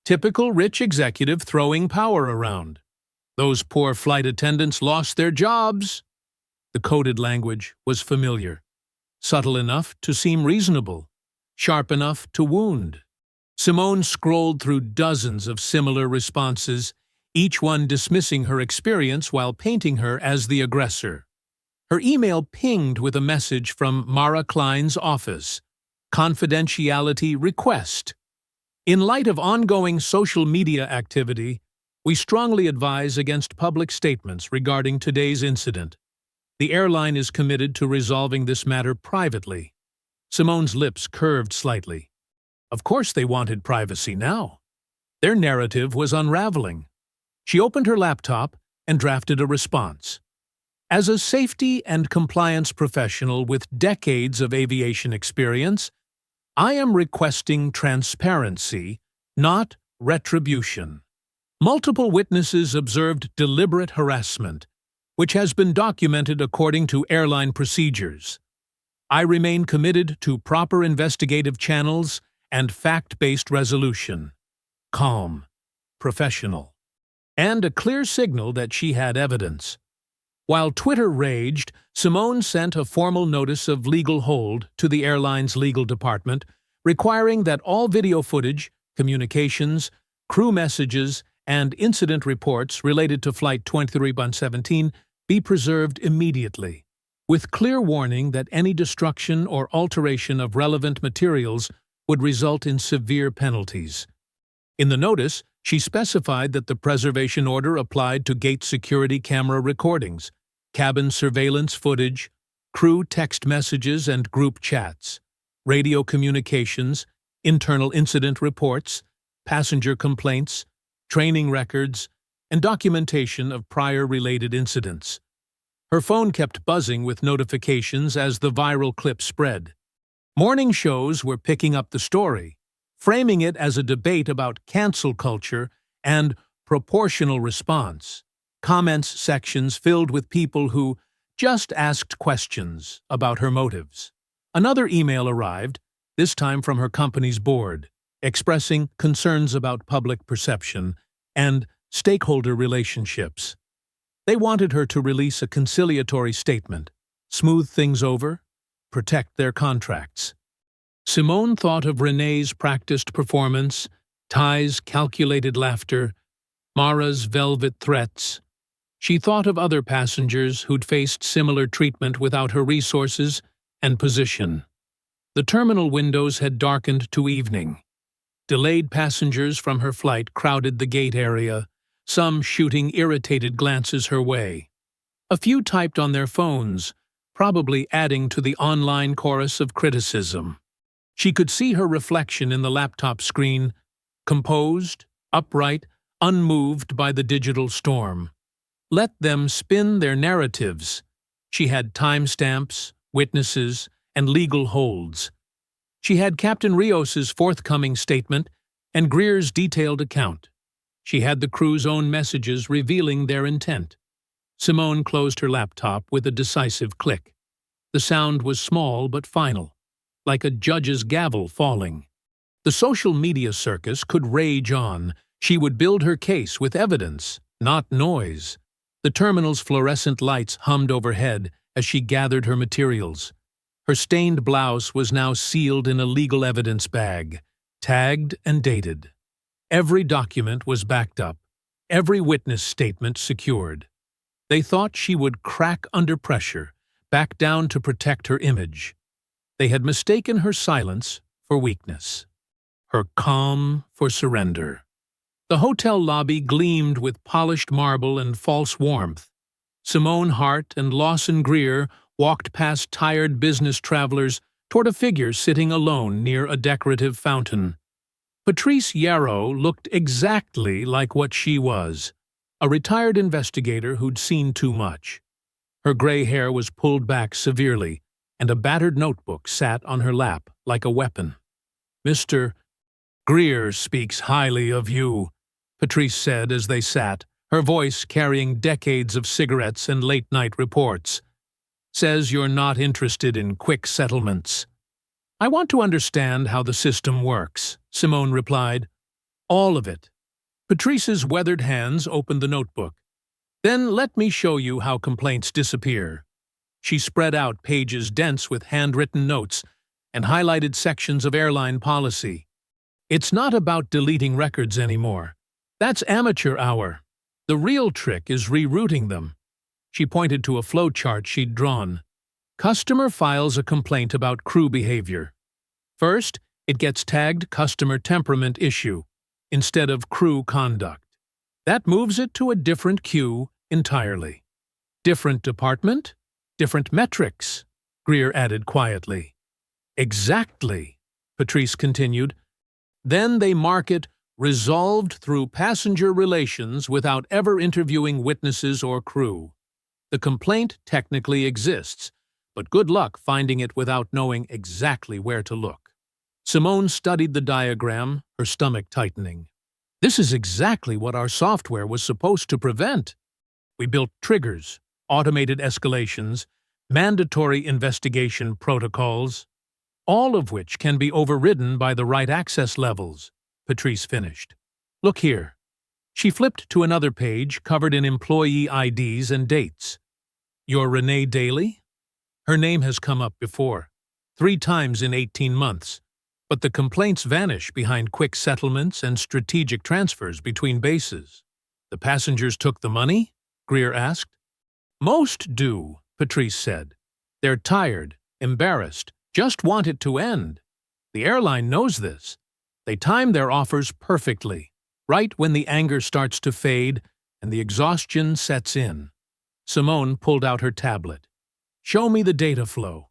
[SPEAKER 1] Typical rich executive throwing power around. Those poor flight attendants lost their jobs. The coded language was familiar, subtle enough to seem reasonable, sharp enough to wound. Simone scrolled through dozens of similar responses, each one dismissing her experience while painting her as the aggressor. Her email pinged with a message from Mara Klein's office. Confidentiality request. In light of ongoing social media activity, we strongly advise against public statements regarding today's incident. The airline is committed to resolving this matter privately. Simone's lips curved slightly. Of course they wanted privacy now. Their narrative was unraveling. She opened her laptop and drafted a response. As a safety and compliance professional with decades of aviation experience, I am requesting transparency, not retribution. Multiple witnesses observed deliberate harassment, which has been documented according to airline procedures. I remain committed to proper investigative channels and fact-based resolution. Calm, professional, and a clear signal that she had evidence. While Twitter raged, Simone sent a formal notice of legal hold to the airline's legal department, requiring that all video footage, communications, crew messages, and incident reports related to Flight 2317 be preserved immediately, with clear warning that any destruction or alteration of relevant materials would result in severe penalties. In the notice, she specified that the preservation order applied to gate security camera recordings, cabin surveillance footage, crew text messages and group chats, radio communications, internal incident reports, passenger complaints, training records, and documentation of prior related incidents. Her phone kept buzzing with notifications as the viral clip spread. Morning shows were picking up the story, framing it as a debate about cancel culture and proportional response. Comments sections filled with people who just asked questions about her motives. Another email arrived, this time from her company's board, expressing concerns about public perception and stakeholder relationships. They wanted her to release a conciliatory statement, smooth things over, protect their contracts. Simone thought of Renee's practiced performance, Ty's calculated laughter, Mara's velvet threats. She thought of other passengers who'd faced similar treatment without her resources and position. The terminal windows had darkened to evening. Delayed passengers from her flight crowded the gate area, some shooting irritated glances her way. A few typed on their phones, probably adding to the online chorus of criticism. She could see her reflection in the laptop screen, composed, upright, unmoved by the digital storm. Let them spin their narratives. She had timestamps, witnesses, and legal holds. She had Captain Rios's forthcoming statement and Greer's detailed account. She had the crew's own messages revealing their intent. Simone closed her laptop with a decisive click. The sound was small but final, like a judge's gavel falling. The social media circus could rage on. She would build her case with evidence, not noise. The terminal's fluorescent lights hummed overhead as she gathered her materials. Her stained blouse was now sealed in a legal evidence bag, tagged and dated. Every document was backed up, every witness statement secured. They thought she would crack under pressure, back down to protect her image. They had mistaken her silence for weakness, her calm for surrender. The hotel lobby gleamed with polished marble and false warmth. Simone Hart and Lawson Greer walked past tired business travelers toward a figure sitting alone near a decorative fountain. Patrice Yarrow looked exactly like what she was, a retired investigator who'd seen too much. Her gray hair was pulled back severely, and a battered notebook sat on her lap like a weapon. "Mr. Greer speaks highly of you," Patrice said as they sat, her voice carrying decades of cigarettes and late-night reports. Says you're not interested in quick settlements. I want to understand how the system works, Simone replied. All of it. Patrice's weathered hands opened the notebook. Then let me show you how complaints disappear. She spread out pages dense with handwritten notes and highlighted sections of airline policy. It's not about deleting records anymore. That's amateur hour. The real trick is rerouting them. She pointed to a flowchart she'd drawn. Customer files a complaint about crew behavior. First, it gets tagged customer temperament issue instead of crew conduct. That moves it to a different queue entirely. Different department, different metrics, Greer added quietly. Exactly, Patrice continued. Then they mark it resolved through passenger relations without ever interviewing witnesses or crew. The complaint technically exists, but good luck finding it without knowing exactly where to look. Simone studied the diagram, her stomach tightening. This is exactly what our software was supposed to prevent. We built triggers, automated escalations, mandatory investigation protocols, all of which can be overridden by the right access levels, Patrice finished. Look here. She flipped to another page covered in employee IDs and dates. You're Renee Daly? Her name has come up before, 3 times in 18 months, but the complaints vanish behind quick settlements and strategic transfers between bases. The passengers took the money? Greer asked. Most do, Patrice said. They're tired, embarrassed, just want it to end. The airline knows this. They time their offers perfectly, right when the anger starts to fade and the exhaustion sets in. Simone pulled out her tablet. Show me the data flow.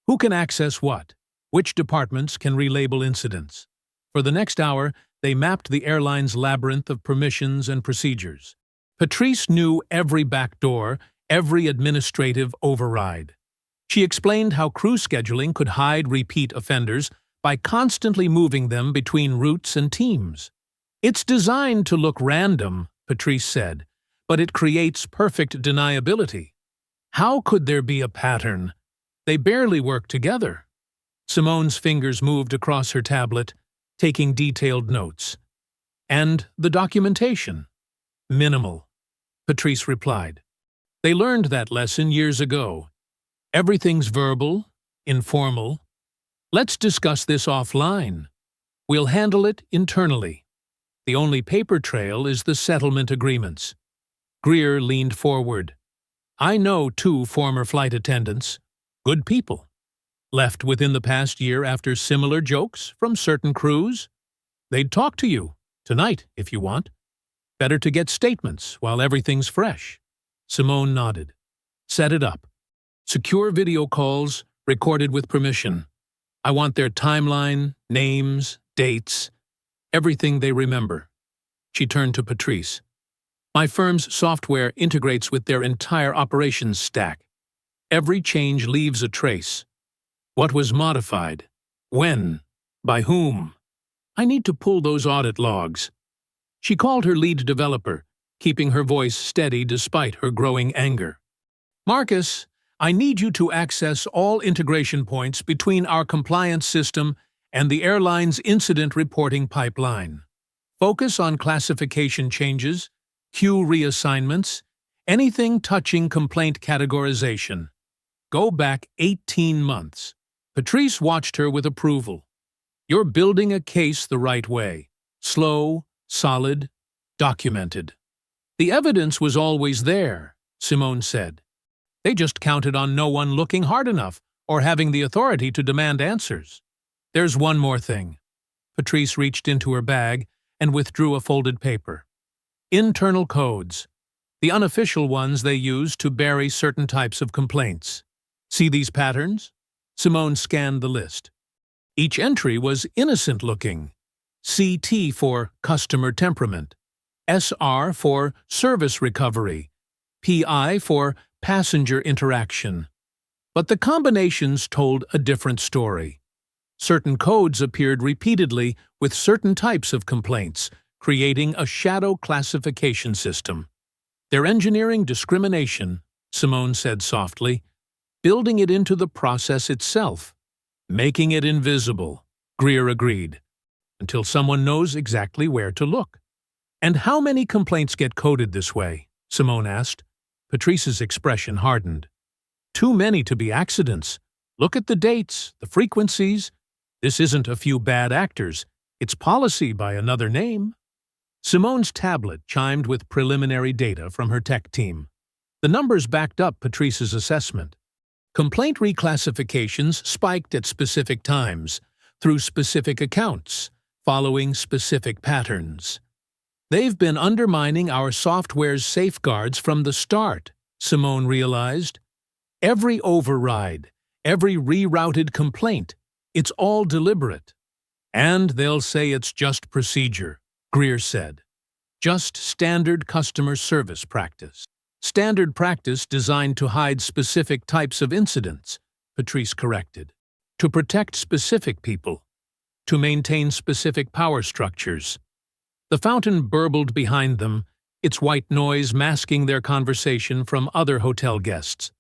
[SPEAKER 1] Who can access what? Which departments can relabel incidents? For the next hour, they mapped the airline's labyrinth of permissions and procedures. Patrice knew every backdoor, every administrative override. She explained how crew scheduling could hide repeat offenders by constantly moving them between routes and teams. It's designed to look random, Patrice said, but it creates perfect deniability. How could there be a pattern? They barely work together. Simone's fingers moved across her tablet, taking detailed notes. And the documentation? Minimal, Patrice replied. They learned that lesson years ago. Everything's verbal, informal. Let's discuss this offline. We'll handle it internally. The only paper trail is the settlement agreements. Greer leaned forward. I know 2 former flight attendants, good people, left within the past year after similar jokes from certain crews. They'd talk to you, tonight if you want. Better to get statements while everything's fresh. Simone nodded. Set it up. Secure video calls, recorded with permission. I want their timeline, names, dates, everything they remember. She turned to Patrice. My firm's software integrates with their entire operations stack. Every change leaves a trace. What was modified? When? By whom? I need to pull those audit logs. She called her lead developer, keeping her voice steady despite her growing anger. Marcus, I need you to access all integration points between our compliance system and the airline's incident reporting pipeline. Focus on classification changes, queue reassignments, anything touching complaint categorization. Go back 18 months. Patrice watched her with approval. You're building a case the right way. Slow, solid, documented. The evidence was always there, Simone said. They just counted on no one looking hard enough or having the authority to demand answers. There's one more thing. Patrice reached into her bag and withdrew a folded paper. Internal codes. The unofficial ones they use to bury certain types of complaints. See these patterns? Simone scanned the list. Each entry was innocent-looking. CT for customer temperament, SR for service recovery, PI for passenger interaction. But the combinations told a different story. Certain codes appeared repeatedly with certain types of complaints, creating a shadow classification system. They're engineering discrimination, Simone said softly. building it into the process itself, making it invisible, Greer agreed, until someone knows exactly where to look. And how many complaints get coded this way? Simone asked. Patrice's expression hardened. Too many to be accidents. Look at the dates, the frequencies. This isn't a few bad actors. It's policy by another name. Simone's tablet chimed with preliminary data from her tech team. The numbers backed up Patrice's assessment. Complaint reclassifications spiked at specific times, through specific accounts, following specific patterns. They've been undermining our software's safeguards from the start, Simone realized. Every override, every rerouted complaint, it's all deliberate. And they'll say it's just procedure, Greer said. Just standard customer service practice. Standard practice designed to hide specific types of incidents, Patrice corrected. To protect specific people. To maintain specific power structures. The fountain burbled behind them, its white noise masking their conversation from other hotel guests.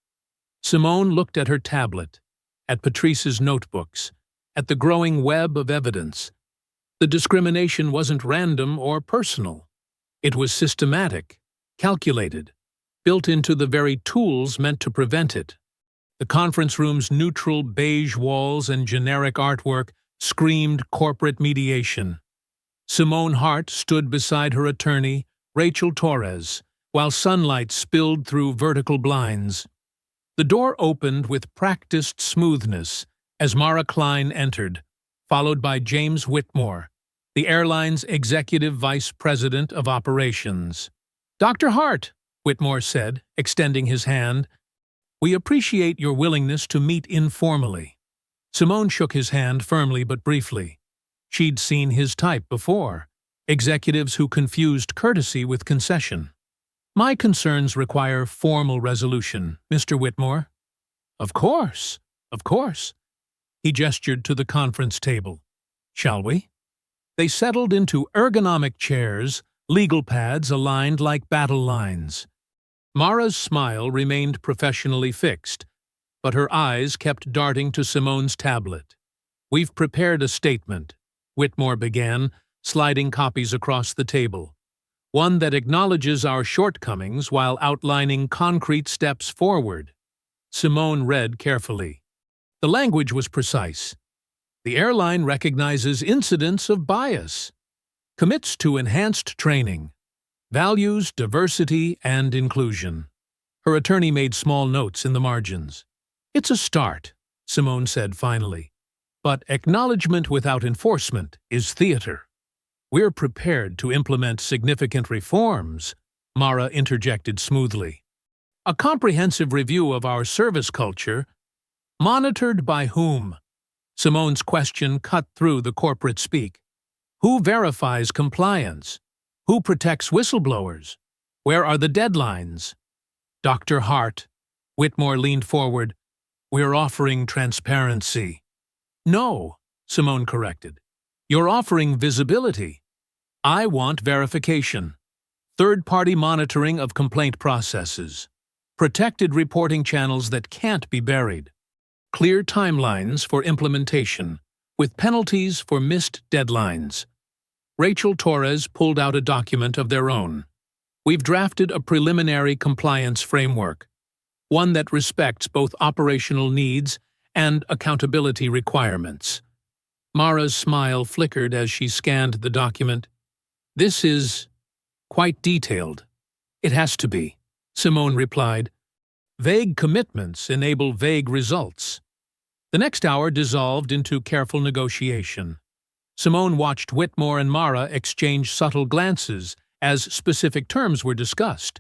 [SPEAKER 1] Simone looked at her tablet, at Patrice's notebooks, at the growing web of evidence. The discrimination wasn't random or personal. It was systematic, calculated, built into the very tools meant to prevent it. The conference room's neutral beige walls and generic artwork screamed corporate mediation. Simone Hart stood beside her attorney, Rachel Torres, while sunlight spilled through vertical blinds. The door opened with practiced smoothness as Mara Klein entered, followed by James Whitmore, the airline's executive vice president of operations. "Dr. Hart," Whitmore said, extending his hand, "we appreciate your willingness to meet informally." Simone shook his hand firmly but briefly. She'd seen his type before, executives who confused courtesy with concession. "My concerns require formal resolution, Mr. Whitmore." Of course. He gestured to the conference table. "Shall we?" They settled into ergonomic chairs, legal pads aligned like battle lines. Mara's smile remained professionally fixed, but her eyes kept darting to Simone's tablet. "We've prepared a statement," Whitmore began, sliding copies across the table. "One that acknowledges our shortcomings while outlining concrete steps forward." Simone read carefully. The language was precise. The airline recognizes incidents of bias, commits to enhanced training, values diversity and inclusion. Her attorney made small notes in the margins. "It's a start," Simone said finally. "But acknowledgement without enforcement is theater." "We're prepared to implement significant reforms," Mara interjected smoothly. "A comprehensive review of our service culture." "Monitored by whom?" Simone's question cut through the corporate speak. "Who verifies compliance? Who protects whistleblowers? Where are the deadlines?" "Dr. Hart," Whitmore leaned forward, "we're offering transparency." "No," Simone corrected. "You're offering visibility. I want verification. Third-party monitoring of complaint processes. Protected reporting channels that can't be buried. Clear timelines for implementation, with penalties for missed deadlines." Rachel Torres pulled out a document of their own. "We've drafted a preliminary compliance framework, one that respects both operational needs and accountability requirements." Mara's smile flickered as she scanned the document. "This is quite detailed." "It has to be," Simone replied. "Vague commitments enable vague results." The next hour dissolved into careful negotiation. Simone watched Whitmore and Mara exchange subtle glances as specific terms were discussed.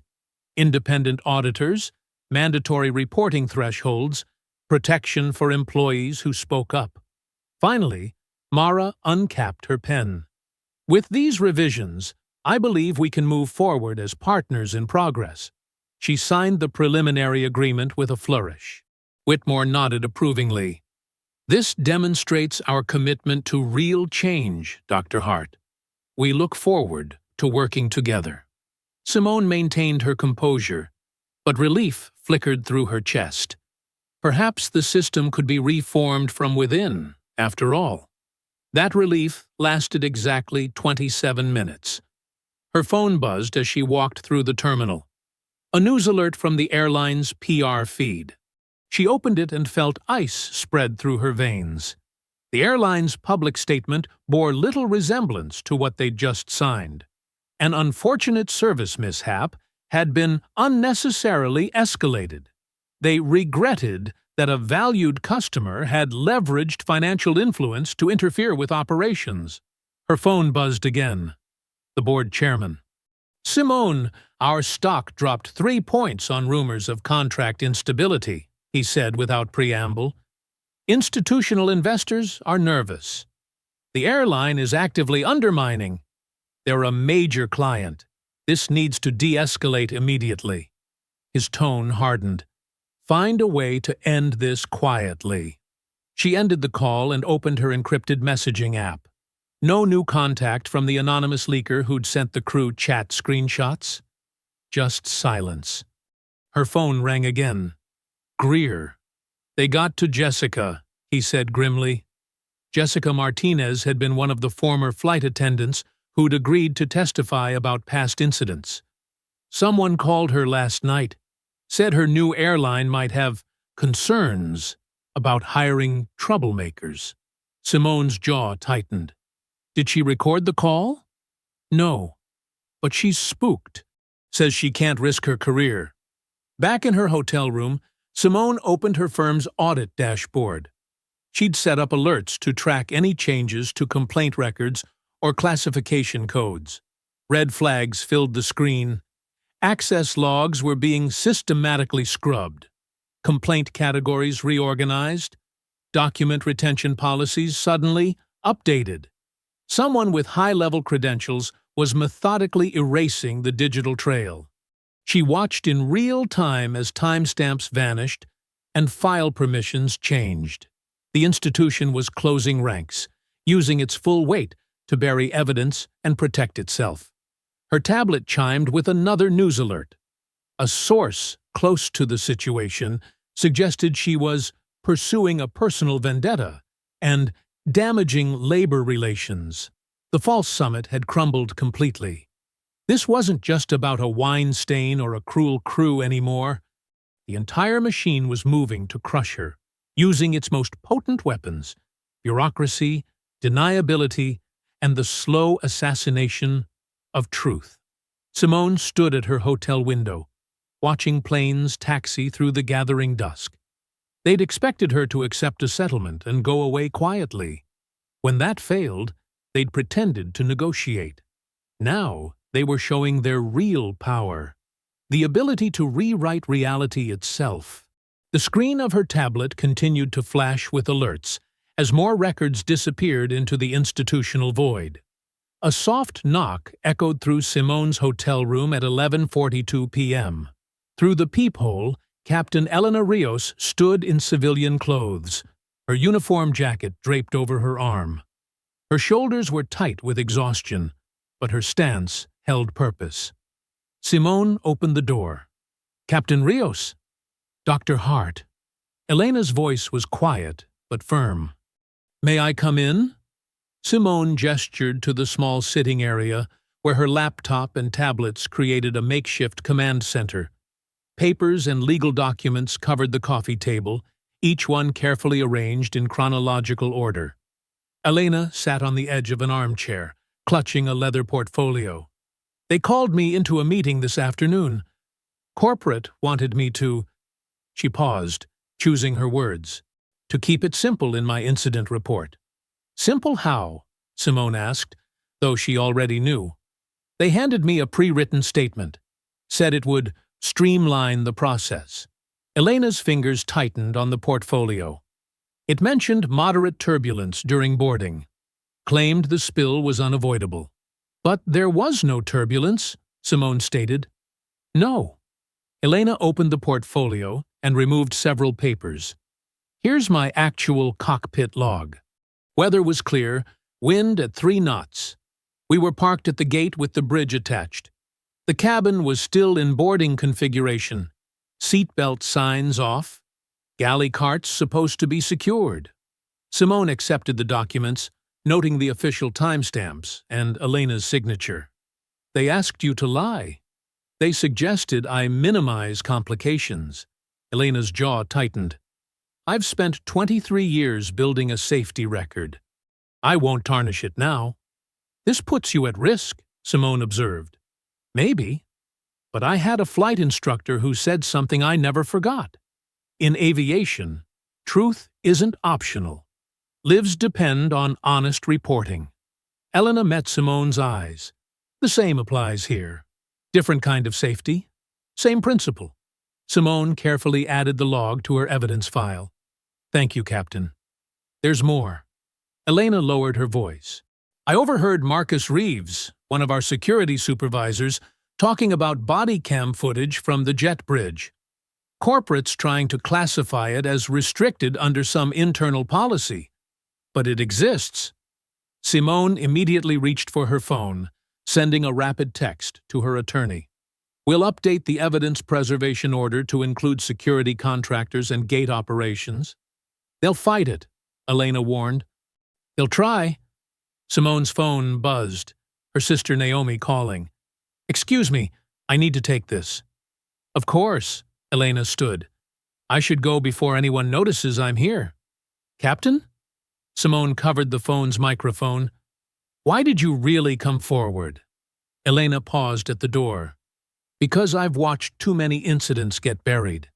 [SPEAKER 1] Independent auditors, mandatory reporting thresholds, protection for employees who spoke up. Finally, Mara uncapped her pen. "With these revisions, I believe we can move forward as partners in progress." She signed the preliminary agreement with a flourish. Whitmore nodded approvingly. "This demonstrates our commitment to real change, Dr. Hart. We look forward to working together." Simone maintained her composure, but relief flickered through her chest. Perhaps the system could be reformed from within, after all. That relief lasted exactly 27 minutes. Her phone buzzed as she walked through the terminal. A news alert from the airline's PR feed. She opened it and felt ice spread through her veins. The airline's public statement bore little resemblance to what they'd just signed. An unfortunate service mishap had been unnecessarily escalated. They regretted that a valued customer had leveraged financial influence to interfere with operations. Her phone buzzed again. The board chairman. "Simone, our stock dropped 3 points on rumors of contract instability," he said without preamble. "Institutional investors are nervous. The airline is actively undermining. They're a major client. This needs to de-escalate immediately." His tone hardened. "Find a way to end this quietly." She ended the call and opened her encrypted messaging app. No new contact from the anonymous leaker who'd sent the crew chat screenshots. Just silence. Her phone rang again. Greer. "They got to Jessica," he said grimly. Jessica Martinez had been one of the former flight attendants who'd agreed to testify about past incidents. "Someone called her last night, said her new airline might have concerns about hiring troublemakers." Simone's jaw tightened. "Did she record the call?" "No, but she's spooked. Says she can't risk her career." Back in her hotel room, Simone opened her firm's audit dashboard. She'd set up alerts to track any changes to complaint records or classification codes. Red flags filled the screen. Access logs were being systematically scrubbed. Complaint categories reorganized. Document retention policies suddenly updated. Someone with high-level credentials was methodically erasing the digital trail. She watched in real time as timestamps vanished and file permissions changed. The institution was closing ranks, using its full weight to bury evidence and protect itself. Her tablet chimed with another news alert. A source close to the situation suggested she was pursuing a personal vendetta and damaging labor relations. The false summit had crumbled completely. This wasn't just about a wine stain or a cruel crew anymore. The entire machine was moving to crush her, using its most potent weapons: bureaucracy, deniability, and the slow assassination of truth. Simone stood at her hotel window, watching planes taxi through the gathering dusk. They'd expected her to accept a settlement and go away quietly. When that failed, they'd pretended to negotiate. Now they were showing their real power, the ability to rewrite reality itself. The screen of her tablet continued to flash with alerts as more records disappeared into the institutional void. A soft knock echoed through Simone's hotel room at 11:42 p.m. Through the peephole, Captain Elena Rios stood in civilian clothes, her uniform jacket draped over her arm. Her shoulders were tight with exhaustion, but her stance held purpose. Simone opened the door. "Captain Rios." "Dr. Hart." Elena's voice was quiet but firm. "May I come in?" Simone gestured to the small sitting area where her laptop and tablets created a makeshift command center. Papers and legal documents covered the coffee table, each one carefully arranged in chronological order. Elena sat on the edge of an armchair, clutching a leather portfolio. "They called me into a meeting this afternoon. Corporate wanted me to—" She paused, choosing her words. "To keep it simple in my incident report." "Simple how?" Simone asked, though she already knew. "They handed me a pre-written statement. Said it would streamline the process." Elena's fingers tightened on the portfolio. It mentioned moderate turbulence during boarding. Claimed the spill was unavoidable. "But there was no turbulence," Simone stated. "No." Elena opened the portfolio and removed several papers. "Here's my actual cockpit log. Weather was clear, wind at 3 knots. We were parked at the gate with the bridge attached. The cabin was still in boarding configuration. Seatbelt signs off. Galley carts supposed to be secured. Simone accepted the documents, noting the official timestamps and Elena's signature. They asked you to lie. They suggested I minimize complications. Elena's jaw tightened. I've spent 23 years building a safety record. I won't tarnish it now. This puts you at risk, Simone observed. Maybe, but I had a flight instructor who said something I never forgot. In aviation, truth isn't optional. Lives depend on honest reporting. Elena met Simone's eyes. The same applies here. Different kind of safety. Same principle. Simone carefully added the log to her evidence file. Thank you, Captain. There's more. Elena lowered her voice. I overheard Marcus Reeves, one of our security supervisors, talking about body cam footage from the jet bridge. Corporates trying to classify it as restricted under some internal policy. But it exists. Simone immediately reached for her phone, sending a rapid text to her attorney. We'll update the evidence preservation order to include security contractors and gate operations. They'll fight it, Elena warned. They'll try. Simone's phone buzzed, her sister Naomi calling. Excuse me, I need to take this. Of course, Elena stood. I should go before anyone notices I'm here. Captain? Simone covered the phone's microphone. Why did you really come forward? Elena paused at the door. Because I've watched too many incidents get buried.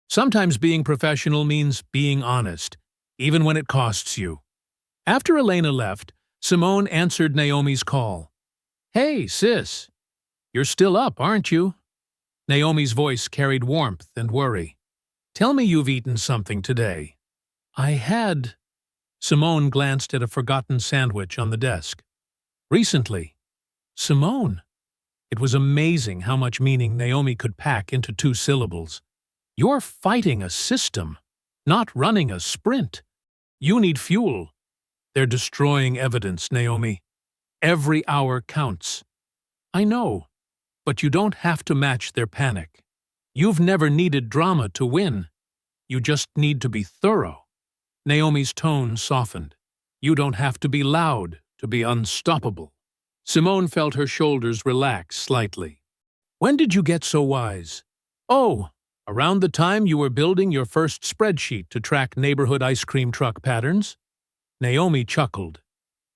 [SPEAKER 1] Sometimes being professional means being honest, even when it costs you. After Elena left, Simone answered Naomi's call. Hey, sis. You're still up, aren't you? Naomi's voice carried warmth and worry. Tell me you've eaten something today. I had. Simone glanced at a forgotten sandwich on the desk. Recently. Simone. It was amazing how much meaning Naomi could pack into 2 syllables. You're fighting a system, not running a sprint. You need fuel. They're destroying evidence, Naomi. Every hour counts. I know, but you don't have to match their panic. You've never needed drama to win. You just need to be thorough. Naomi's tone softened. You don't have to be loud to be unstoppable. Simone felt her shoulders relax slightly. When did you get so wise? Oh, around the time you were building your first spreadsheet to track neighborhood ice cream truck patterns? Naomi chuckled.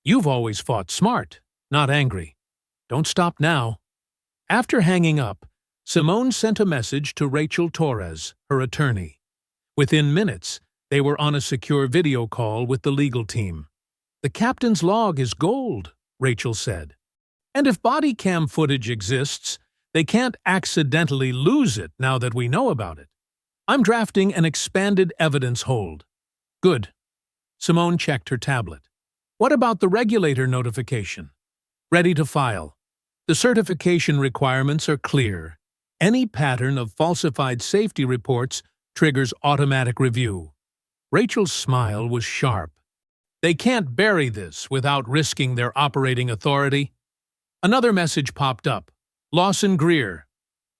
[SPEAKER 1] You've always fought smart, not angry. Don't stop now. After hanging up, Simone sent a message to Rachel Torres, her attorney. Within minutes, they were on a secure video call with the legal team. The captain's log is gold, Rachel said. And if body cam footage exists, they can't accidentally lose it now that we know about it. I'm drafting an expanded evidence hold. Good. Simone checked her tablet. What about the regulator notification? Ready to file. The certification requirements are clear. Any pattern of falsified safety reports triggers automatic review. Rachel's smile was sharp. They can't bury this without risking their operating authority. Another message popped up. Lawson Greer.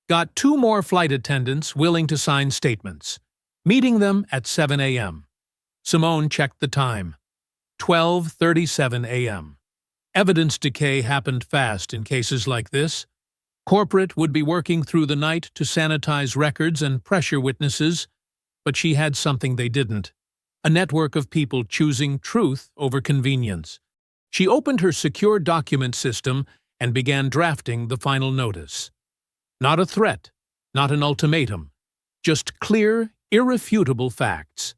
[SPEAKER 1] Got 2 more flight attendants willing to sign statements. Meeting them at 7 a.m. Simone checked the time. 12:37 a.m. Evidence decay happened fast in cases like this. Corporate would be working through the night to sanitize records and pressure witnesses, but she had something they didn't. A network of people choosing truth over convenience. She opened her secure document system and began drafting the final notice. Not a threat, not an ultimatum, just clear, irrefutable facts.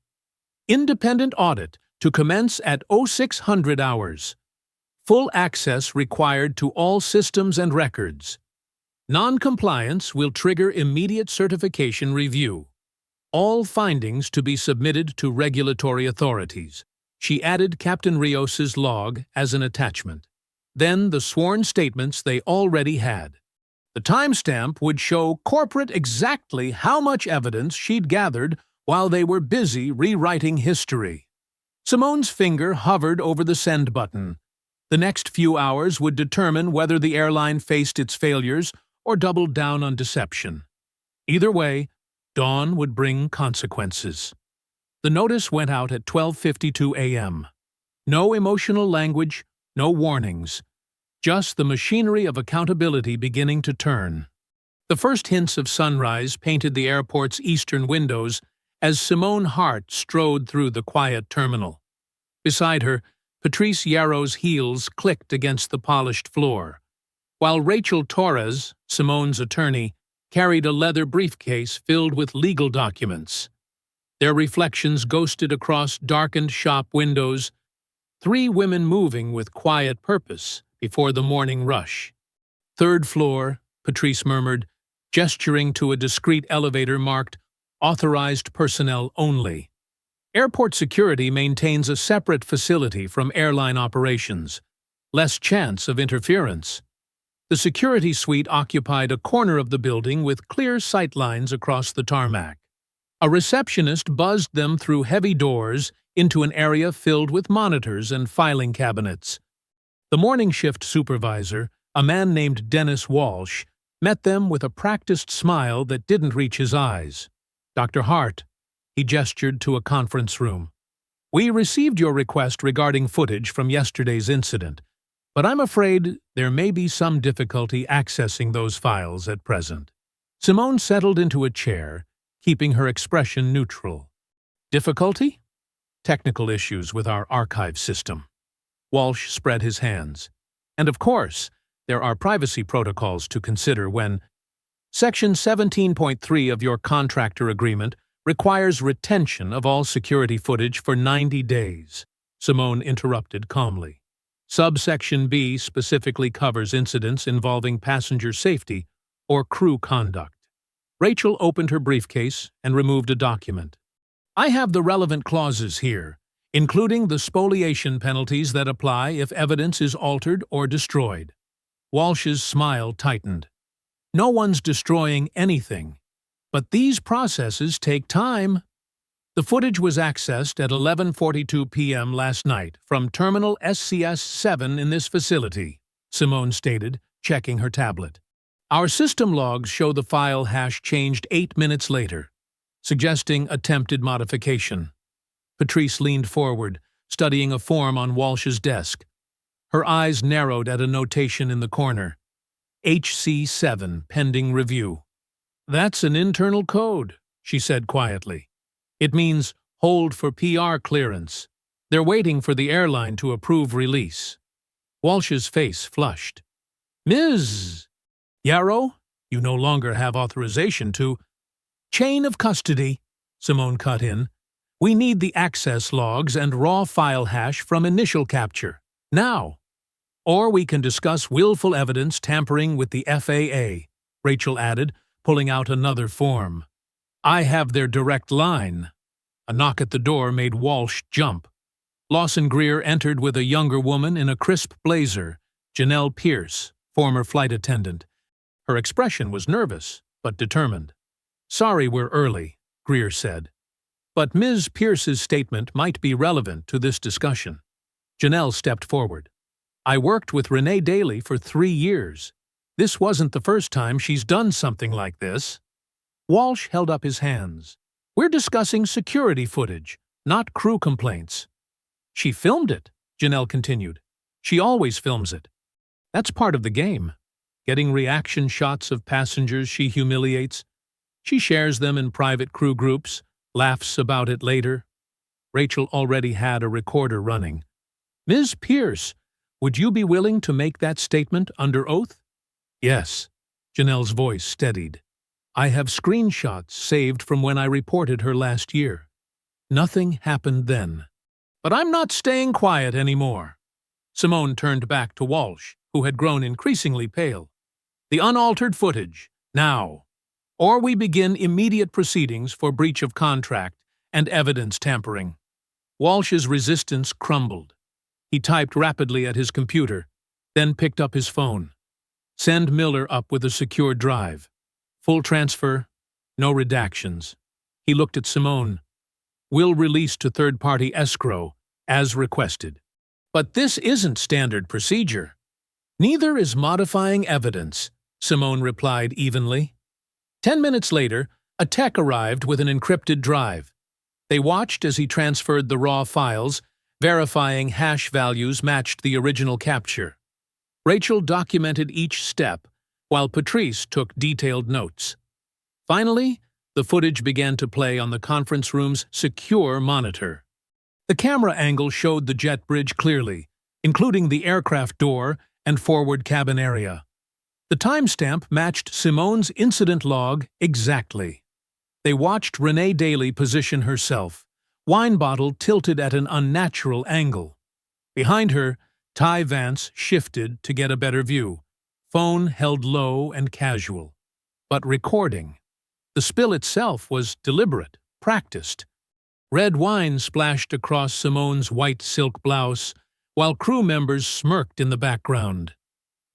[SPEAKER 1] Independent audit to commence at 0600 hours. Full access required to all systems and records. Non-compliance will trigger immediate certification review. All findings to be submitted to regulatory authorities. She added Captain Rios's log as an attachment. Then the sworn statements they already had. The timestamp would show corporate exactly how much evidence she'd gathered while they were busy rewriting history. Simone's finger hovered over the send button. The next few hours would determine whether the airline faced its failures or doubled down on deception. Either way, dawn would bring consequences. The notice went out at 12:52 a.m. No emotional language, no warnings. Just the machinery of accountability beginning to turn. The first hints of sunrise painted the airport's eastern windows as Simone Hart strode through the quiet terminal. Beside her, Patrice Yarrow's heels clicked against the polished floor, while Rachel Torres, Simone's attorney, carried a leather briefcase filled with legal documents. Their reflections ghosted across darkened shop windows, three women moving with quiet purpose before the morning rush. "Third floor," Patrice murmured, gesturing to a discreet elevator marked "Authorized Personnel Only." Airport security maintains a separate facility from airline operations. Less chance of interference. The security suite occupied a corner of the building with clear sightlines across the tarmac. A receptionist buzzed them through heavy doors into an area filled with monitors and filing cabinets. The morning shift supervisor, a man named Dennis Walsh, met them with a practiced smile that didn't reach his eyes. "Dr. Hart," he gestured to a conference room. "We received your request regarding footage from yesterday's incident, but I'm afraid there may be some difficulty accessing those files at present." Simone settled into a chair, keeping her expression neutral. "Difficulty?" "Technical issues with our archive system." Walsh spread his hands. "And of course, there are privacy protocols to consider when Section 17.3 of your contractor agreement requires retention of all security footage for 90 days, Simone interrupted calmly. Subsection B specifically covers incidents involving passenger safety or crew conduct. Rachel opened her briefcase and removed a document. "I have the relevant clauses here, including the spoliation penalties that apply if evidence is altered or destroyed." Walsh's smile tightened. "No one's destroying anything, but these processes take time." The footage was accessed at 11:42 p.m. last night from Terminal SCS-7 in this facility, Simone stated, checking her tablet. "Our system logs show the file hash changed 8 minutes later, suggesting attempted modification." Patrice leaned forward, studying a form on Walsh's desk. Her eyes narrowed at a notation in the corner. HC7, pending review. "That's an internal code," she said quietly. "It means hold for PR clearance. They're waiting for the airline to approve release." Walsh's face flushed. "Ms. Yarrow, you no longer have authorization to—" "Chain of custody," Simone cut in. "We need the access logs and raw file hash from initial capture. Now. Or we can discuss willful evidence tampering with the FAA," Rachel added, pulling out another form. "I have their direct line." A knock at the door made Walsh jump. Lawson Greer entered with a younger woman in a crisp blazer, Janelle Pierce, former flight attendant. Her expression was nervous, but determined. "Sorry we're early," Greer said. "But Ms. Pierce's statement might be relevant to this discussion." Janelle stepped forward. "I worked with Renee Daly for 3 years. This wasn't the first time she's done something like this." Walsh held up his hands. "We're discussing security footage, not crew complaints." "She filmed it," Janelle continued. "She always films it. That's part of the game. Getting reaction shots of passengers she humiliates. She shares them in private crew groups, laughs about it later." Rachel already had a recorder running. "Ms. Pierce, would you be willing to make that statement under oath?" "Yes." Janelle's voice steadied. "I have screenshots saved from when I reported her last year. Nothing happened then. But I'm not staying quiet anymore." Simone turned back to Walsh, who had grown increasingly pale. "The unaltered footage, now. Or we begin immediate proceedings for breach of contract and evidence tampering." Walsh's resistance crumbled. He typed rapidly at his computer, then picked up his phone. "Send Miller up with a secure drive. Full transfer, no redactions." He looked at Simone. "We'll release to third-party escrow, as requested." "But this isn't standard procedure." "Neither is modifying evidence," Simone replied evenly. 10 minutes later, a tech arrived with an encrypted drive. They watched as he transferred the raw files, verifying hash values matched the original capture. Rachel documented each step, while Patrice took detailed notes. Finally, the footage began to play on the conference room's secure monitor. The camera angle showed the jet bridge clearly, including the aircraft door and forward cabin area. The timestamp matched Simone's incident log exactly. They watched Renee Daly position herself, wine bottle tilted at an unnatural angle. Behind her, Ty Vance shifted to get a better view, phone held low and casual, but recording. The spill itself was deliberate, practiced. Red wine splashed across Simone's white silk blouse, while crew members smirked in the background.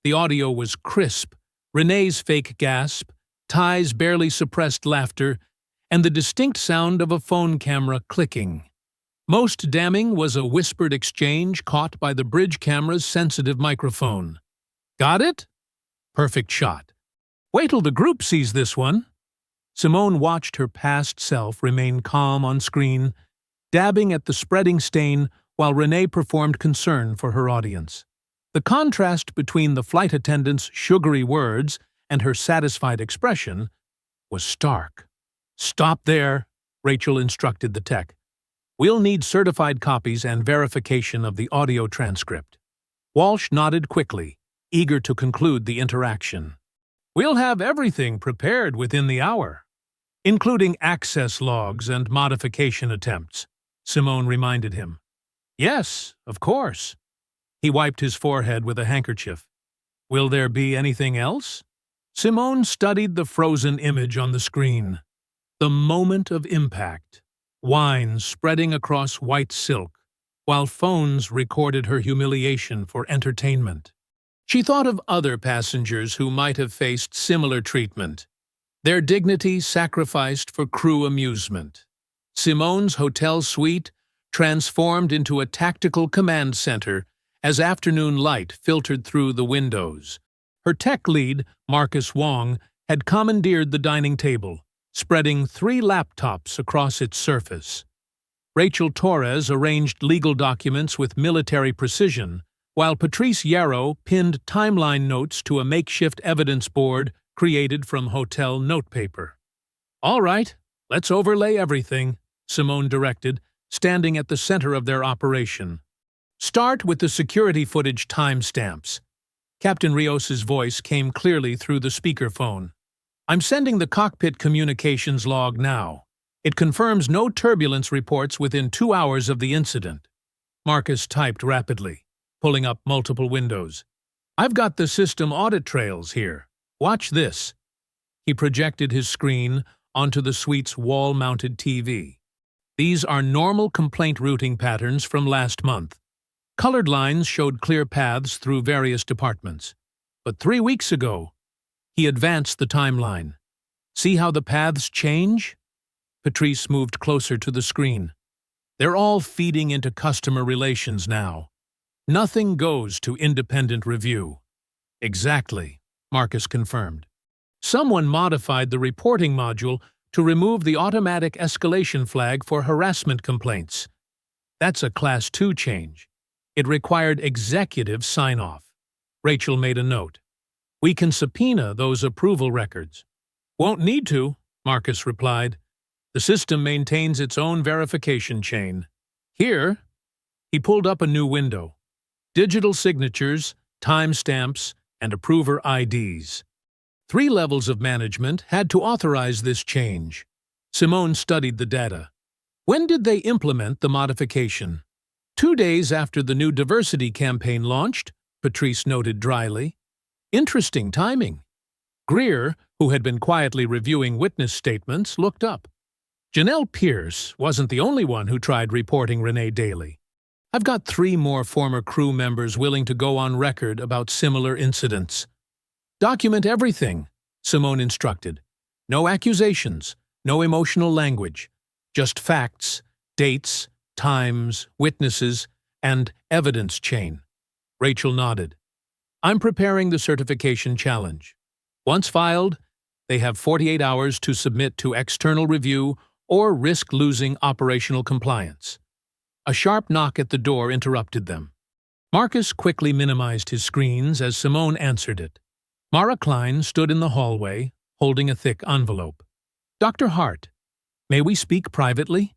[SPEAKER 1] The audio was crisp, Renee's fake gasp, Ty's barely suppressed laughter, and the distinct sound of a phone camera clicking. Most damning was a whispered exchange caught by the bridge camera's sensitive microphone. "Got it?" "Perfect shot." "Wait till the group sees this one." Simone watched her past self remain calm on screen, dabbing at the spreading stain while Renee performed concern for her audience. The contrast between the flight attendant's sugary words and her satisfied expression was stark. "Stop there," Rachel instructed the tech. "We'll need certified copies and verification of the audio transcript." Walsh nodded quickly, eager to conclude the interaction. "We'll have everything prepared within the hour, including access logs and modification attempts," Simone reminded him. "Yes, of course." He wiped his forehead with a handkerchief. "Will there be anything else?" Simone studied the frozen image on the screen. The moment of impact. Wine spreading across white silk, while phones recorded her humiliation for entertainment. She thought of other passengers who might have faced similar treatment, their dignity sacrificed for crew amusement. Simone's hotel suite transformed into a tactical command center as afternoon light filtered through the windows. Her tech lead, Marcus Wong, had commandeered the dining table, spreading 3 laptops across its surface. Rachel Torres arranged legal documents with military precision, while Patrice Yarrow pinned timeline notes to a makeshift evidence board created from hotel notepaper. "All right, let's overlay everything," Simone directed, standing at the center of their operation. "Start with the security footage timestamps." Captain Rios's voice came clearly through the speakerphone. "I'm sending the cockpit communications log now. It confirms no turbulence reports within 2 hours of the incident." Marcus typed rapidly, pulling up multiple windows. "I've got the system audit trails here. Watch this." He projected his screen onto the suite's wall-mounted TV. "These are normal complaint routing patterns from last month. Colored lines showed clear paths through various departments. But 3 weeks ago," he advanced the timeline. "See how the paths change?" Patrice moved closer to the screen. "They're all feeding into customer relations now. Nothing goes to independent review." "Exactly," Marcus confirmed. "Someone modified the reporting module to remove the automatic escalation flag for harassment complaints. That's a Class 2 change. It required executive sign-off." Rachel made a note. "We can subpoena those approval records." "Won't need to," Marcus replied. "The system maintains its own verification chain. Here," he pulled up a new window. "Digital signatures, timestamps, and approver IDs. 3 levels of management had to authorize this change." Simone studied the data. "When did they implement the modification?" 2 days after the new diversity campaign launched," Patrice noted dryly. "Interesting timing." Greer, who had been quietly reviewing witness statements, looked up. "Janelle Pierce wasn't the only one who tried reporting Renee Daly. I've got 3 more former crew members willing to go on record about similar incidents." "Document everything," Simone instructed. "No accusations, no emotional language. Just facts, dates, times, witnesses, and evidence chain." Rachel nodded. "I'm preparing the certification challenge. Once filed, they have 48 hours to submit to external review or risk losing operational compliance. A sharp knock at the door interrupted them. Marcus quickly minimized his screens as Simone answered it. Mara Klein stood in the hallway, holding a thick envelope. "Dr. Hart, may we speak privately?"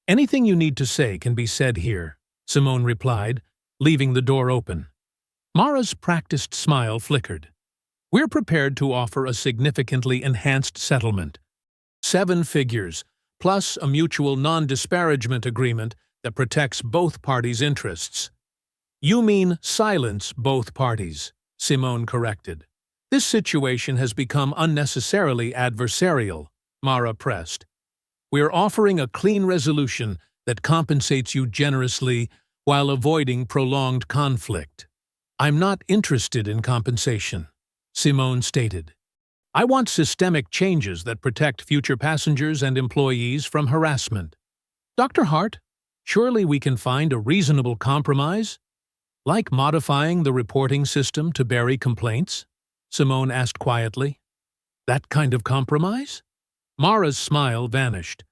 [SPEAKER 1] "Anything you need to say can be said here," Simone replied, leaving the door open. Mara's practiced smile flickered. "We're prepared to offer a significantly enhanced settlement. 7 figures, plus a mutual non-disparagement agreement that protects both parties' interests." "You mean silence both parties," Simone corrected. "This situation has become unnecessarily adversarial," Mara pressed. "We're offering a clean resolution that compensates you generously while avoiding prolonged conflict." "I'm not interested in compensation," Simone stated. "I want systemic changes that protect future passengers and employees from harassment." "Dr. Hart, surely we can find a reasonable compromise? Like modifying the reporting system to bury complaints?" Simone asked quietly. "That kind of compromise?" Mara's smile vanished.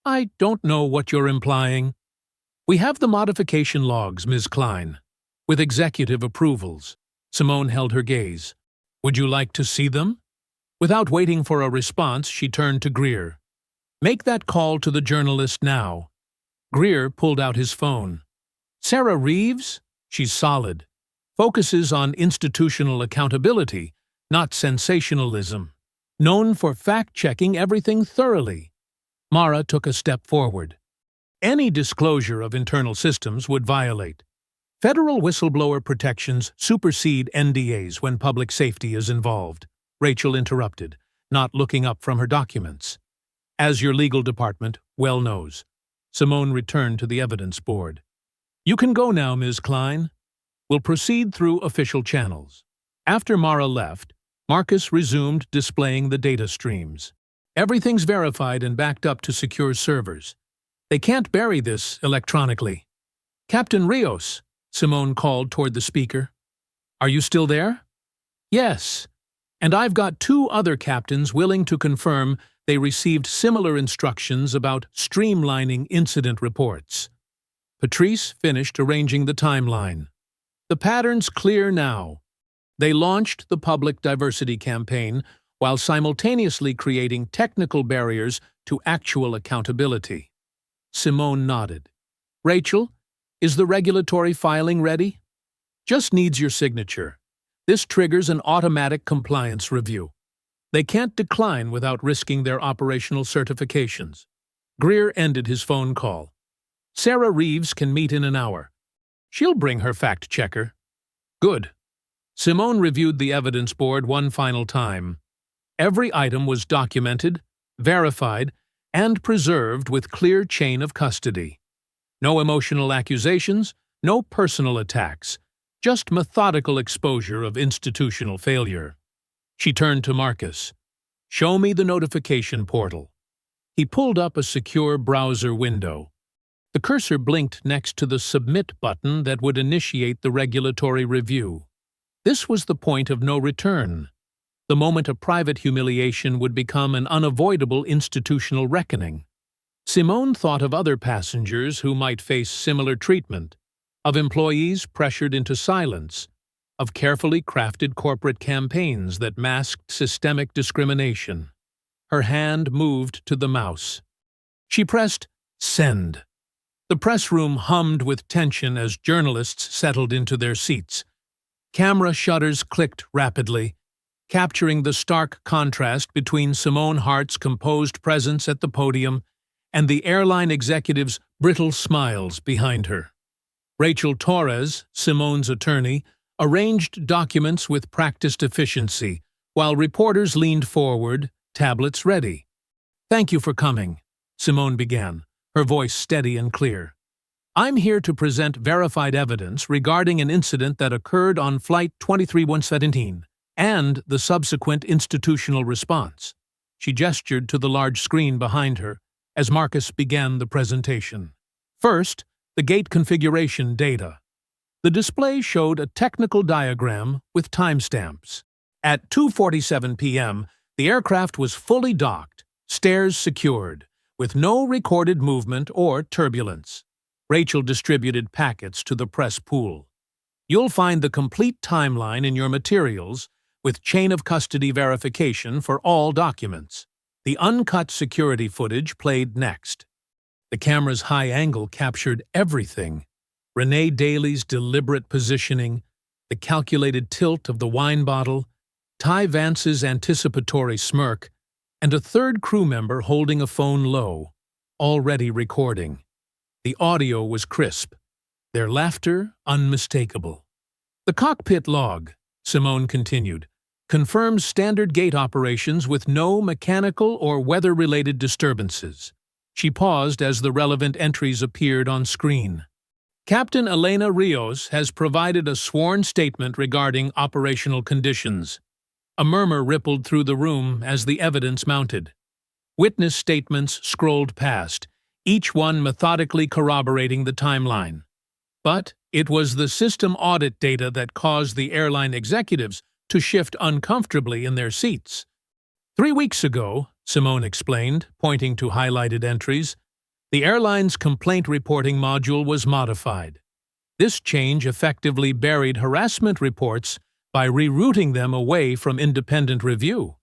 [SPEAKER 1] "I don't know what you're implying." "We have the modification logs, Ms. Klein, with executive approvals." Simone held her gaze. "Would you like to see them?" Without waiting for a response, she turned to Greer. "Make that call to the journalist now." Greer pulled out his phone. "Sarah Reeves? She's solid. Focuses on institutional accountability, not sensationalism. Known for fact-checking everything thoroughly." Mara took a step forward. "Any disclosure of internal systems would violate. Federal whistleblower protections supersede NDAs when public safety is involved," Rachel interrupted, not looking up from her documents. "As your legal department well knows." Simone returned to the evidence board. "You can go now, Ms. Klein. We'll proceed through official channels." After Mara left, Marcus resumed displaying the data streams. "Everything's verified and backed up to secure servers. They can't bury this electronically." "Captain Rios," Simone called toward the speaker. "Are you still there?" "Yes. And I've got 2 other captains willing to confirm they received similar instructions about streamlining incident reports." Patrice finished arranging the timeline. "The pattern's clear now. They launched the public diversity campaign while simultaneously creating technical barriers to actual accountability." Simone nodded. "Rachel, is the regulatory filing ready?" "Just needs your signature. This triggers an automatic compliance review. They can't decline without risking their operational certifications." Greer ended his phone call. "Sarah Reeves can meet in an hour. She'll bring her fact-checker." "Good." Simone reviewed the evidence board one final time. Every item was documented, verified, and preserved with clear chain of custody. No emotional accusations, no personal attacks, just methodical exposure of institutional failure. She turned to Marcus. "Show me the notification portal." He pulled up a secure browser window. The cursor blinked next to the Submit button that would initiate the regulatory review. This was the point of no return, the moment a private humiliation would become an unavoidable institutional reckoning. Simone thought of other passengers who might face similar treatment, of employees pressured into silence, of carefully crafted corporate campaigns that masked systemic discrimination. Her hand moved to the mouse. She pressed Send. The press room hummed with tension as journalists settled into their seats. Camera shutters clicked rapidly, capturing the stark contrast between Simone Hart's composed presence at the podium and the airline executive's brittle smiles behind her. Rachel Torres, Simone's attorney, arranged documents with practiced efficiency, while reporters leaned forward, tablets ready. "Thank you for coming," Simone began, her voice steady and clear. "I'm here to present verified evidence regarding an incident that occurred on Flight 23117 and the subsequent institutional response." She gestured to the large screen behind her as Marcus began the presentation. First, the gate configuration data. The display showed a technical diagram with timestamps. At 2:47 p.m., the aircraft was fully docked, stairs secured, with no recorded movement or turbulence. Rachel distributed packets to the press pool. You'll find the complete timeline in your materials with chain of custody verification for all documents. The uncut security footage played next. The camera's high angle captured everything. Renee Daly's deliberate positioning, the calculated tilt of the wine bottle, Ty Vance's anticipatory smirk, and a third crew member holding a phone low, already recording. The audio was crisp, their laughter unmistakable. The cockpit log, Simone continued, confirms standard gate operations with no mechanical or weather-related disturbances. She paused as the relevant entries appeared on screen. Captain Elena Rios has provided a sworn statement regarding operational conditions. A murmur rippled through the room as the evidence mounted. Witness statements scrolled past, each one methodically corroborating the timeline. But it was the system audit data that caused the airline executives to shift uncomfortably in their seats. 3 weeks ago, Simone explained, pointing to highlighted entries, the airline's complaint reporting module was modified. This change effectively buried harassment reports by rerouting them away from independent review.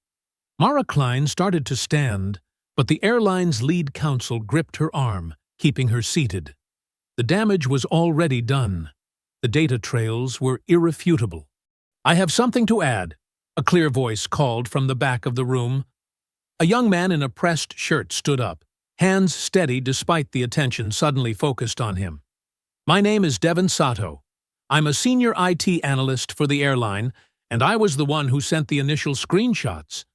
[SPEAKER 1] Mara Klein started to stand, but the airline's lead counsel gripped her arm, keeping her seated. The damage was already done. The data trails were irrefutable. "I have something to add," a clear voice called from the back of the room. A young man in a pressed shirt stood up, hands steady despite the attention suddenly focused on him. "My name is Devin Sato. I'm a senior IT analyst for the airline, and I was the one who sent the initial screenshots."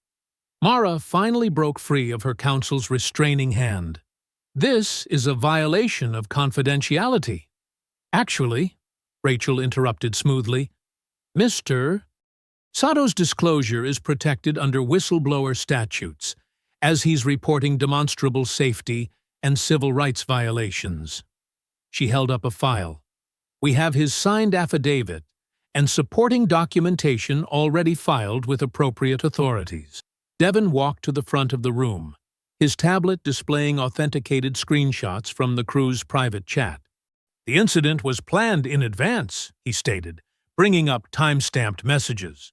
[SPEAKER 1] Mara finally broke free of her counsel's restraining hand. "This is a violation of confidentiality." "Actually," Rachel interrupted smoothly, "Mr. Sato's disclosure is protected under whistleblower statutes, as he's reporting demonstrable safety and civil rights violations." She held up a file. "We have his signed affidavit and supporting documentation already filed with appropriate authorities." Devin walked to the front of the room, his tablet displaying authenticated screenshots from the crew's private chat. "The incident was planned in advance," he stated, bringing up time-stamped messages.